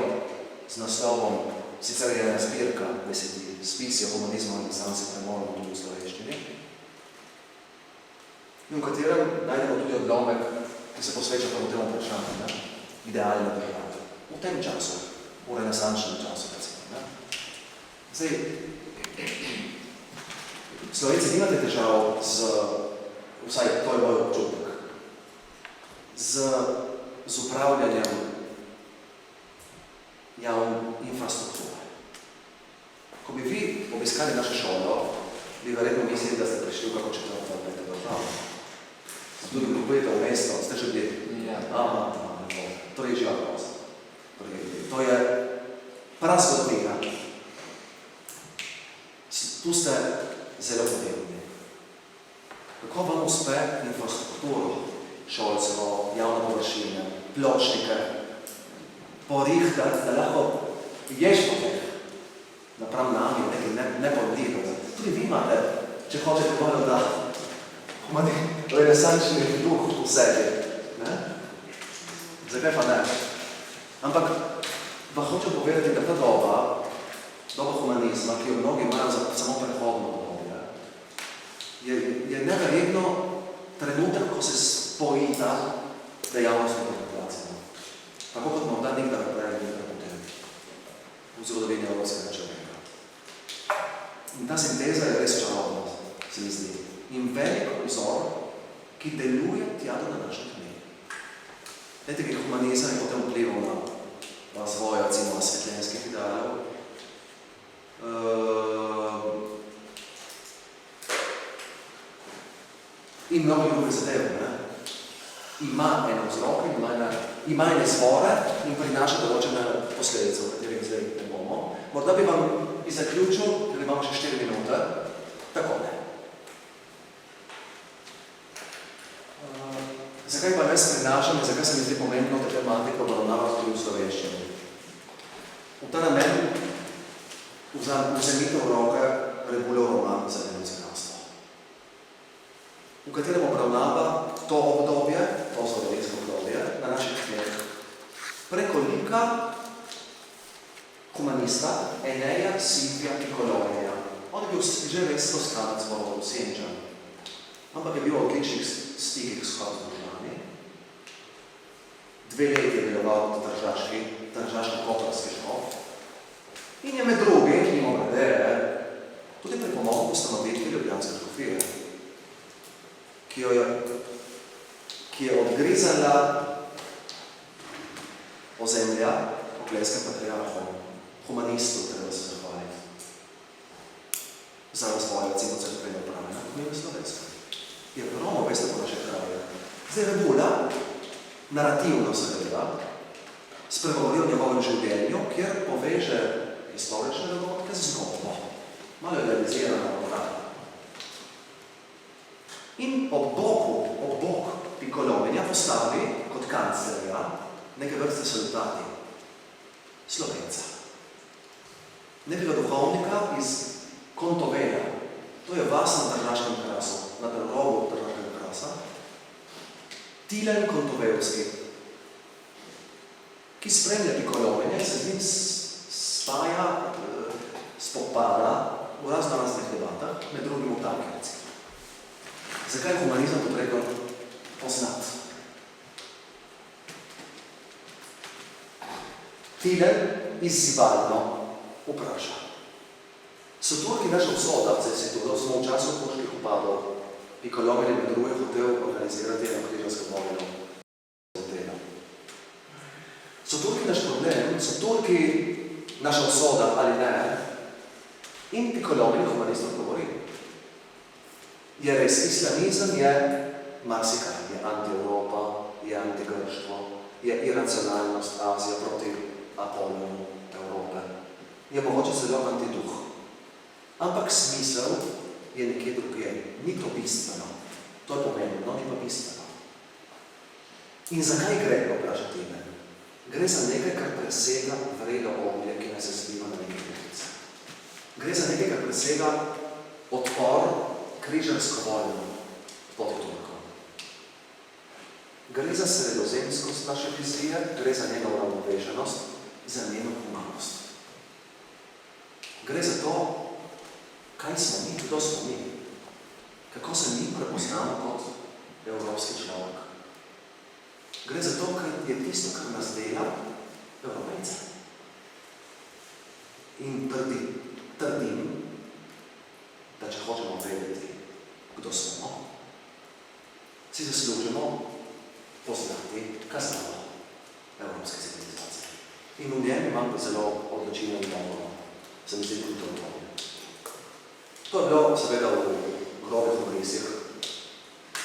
z naslovom, sicer je ena zbirka besedil, spisi o humanizmu in renesanse premoremo tudi v slovenščini, in v katerem najdemo tudi odlomek, ki se posveča pa v tem vprašanju, idealne države. V tem času, v renesančnem času, recimo. Zdaj, Slovenci nimate težav z, vsaj to je moj občutek, z upravljanjem javne infrastrukture. Ko bi vi obiskali našo šolo, bi verjetno mislili, da ste prišli v kako 4. ali 5. državo. Tudi kupujete v mesto, ste že bili? Ja. Aha, torej živa prost. To je prazgodovina. Tu ste zelo podobni. Kako vam uspe infrastrukturo, šolsko, javne površine, pločnike, porihtati, da lahko ješ po teh napram nami, nekaj nepodljivo. Tudi vi imate, če hočete bolj, da imate renesančni duh v sebi. Ne? Zakaj pa ne? Ampak pa hočem povedati, da ta doba humanizma, ki jo mnogi imajo za samo prehodno obdobje, je neverjetno trenutek, ko se spojita dejavnost in populacija. Tako kot morda nikdar prej, nikdar potem v zgodovini evropskega človeka. In ta sinteza je res čarobna, se mi zdi. In velik vzor, ki deluje tja do današnjih dni. Vete, ki humanizem je potem vplival na razvoj, recimo, svetljenskih idealov. In mnogi drugi zadev, ne? Ima eno vzroke, ima ene zvore in prinaša določene posledice, o katerih zdaj ne bomo. Morda bi vam zaključil, ker imamo še 4 minute, tako ne. Zakaj pa res prinašam in zakaj se mi zdi pomembno, da tematiko obravnavati tudi v slovenščini? V ta namen vzemite v roke Rebulov roman Zeleno ciganstvo, v katerem obravnava to obdobje, to zgodovinsko obdobje na naših tleh, preko lika humanista Eneja Silvija Piccolomija. On je bil že res toskanec v Senčan, ampak je bil v odličnih stikih s Habsburžani. 2 leti je deloval Tržaški-Koprski škof in je med drugim, mimo grede, tudi pripomogel ustanovitvi Ljubljanske škofije, ki je odgrizala ozemlja okleskem patriarhom, humanistu, treba se zahvaliti, za razvoj, recimo, crkvene uprave, kot mi v Slovensko. Je Romo, veste, po naše kraje. Zdaj Rebula, narativno seveda, spregovori o njegovem življenju, kjer poveže historične dogodke z zgodbo. Malo je realizirana morala. In ob bok Piccolomenja postavi kot kanclerja neke vrste soldati Slovenca. Nekega duhovnika iz Kontovela. To je vas na Tržaškem krasu, na robu Tržaškega krasa. Tilen Kontovelski, ki spremlja Piccolomenja in se z njim spaja, spopada v raznoraznih debatah, med drugim v Tankerci. Zakaj je humanizem potrebno poznati? Tilen izzivalno vpraša. So Turki naša usoda, smo v času turških upadov, Piccolomen je med drugim hotel organizirati eno križarsko vojno. So Turki naš problem, so Turki naša usoda ali ne? In Piccolomen je humanistov govori. Je res, islamizem je marsikaj, je anti-Evropa, je anti-grštvo, je iracionalnost Azija proti Apollonu Evrope, je mogoče celo antiduh. Ampak smisel je nekje drugje, ni to bistveno. To je pomembno, ni pa bistveno. In zakaj gre, vprašati me? Gre za nekaj, kar presega vrelo oblje, ki ne se zbiva na nekaj krivice. Gre za nekaj, kar presega odpor križarsko vojno proti Turkom. Gre za sredozemskost naše vizije, gre za njeno uravnoteženost, za njeno humanost. Gre za to, kaj smo mi, kdo smo mi, kako se mi prepoznamo kot evropski človek. Gre za to, kar je tisto, kar nas dela Evropejce. In trdim, da če hočemo vedeti, kdo smo, si zaslužimo poznati kazalo evropske civilizacije. In v njem imam zelo odločilno in dobro se mi zdi kulturno obdobje. To je bilo seveda v grobih obrisih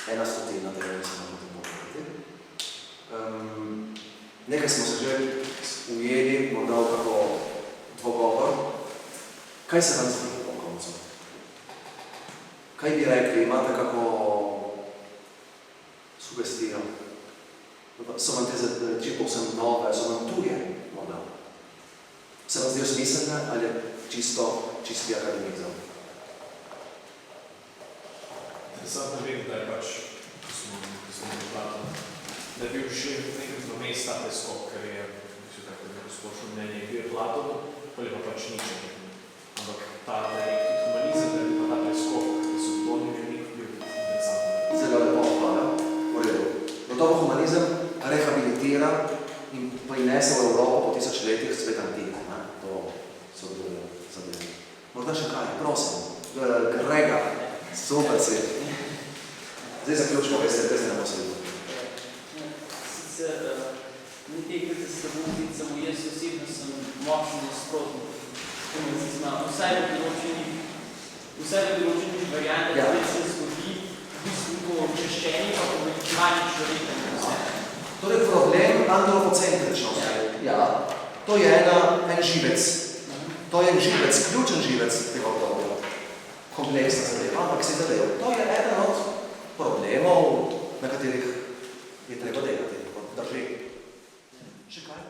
1/100 tega, da se moramo tem povedati. Nekaj smo se že ujeli, morda v kako dvogovor. Kaj se vam zdi po koncu? Kaj bi rekli, imate kako sugestijo? So vam te reči povsem nove, so vam tuje morda? Se vam zdijo smiselne ali čisti akademizem? Sam ne vem, da je pač, ko smo bili Platon, da je bil še nekaj vmes ta preskok, ker je splošno mnenje bil Platon, ali pa pač Nietzsche. Ampak ta humanizem, da je bil ta preskok, da so to nek bil interesantno. Zelo lepo, hvala. V redu. Gotovo humanizem rehabilitira in prinese v Evropo po 1000 letih svet antike. To so bile zadeve. Morda še kaj, prosim. Grega, super svet. Zdaj zaključimo, veste, ne bo se videti. Sicer, ne tekajte se budi, samo jaz osebno sem močno nasprotno humanizma. Vsaj v določenih variantah, da se zgodi v bistvu to očiščenje, pa povečevanje človeka. Torej problem antropocentričnosti. Ja, to je en živec. To je en živec, ključen živec tega obdobja. Kompleksna zadeva, ampak si zadev. To je eden od problemov, na katerih je treba delati. Drži. Še kaj?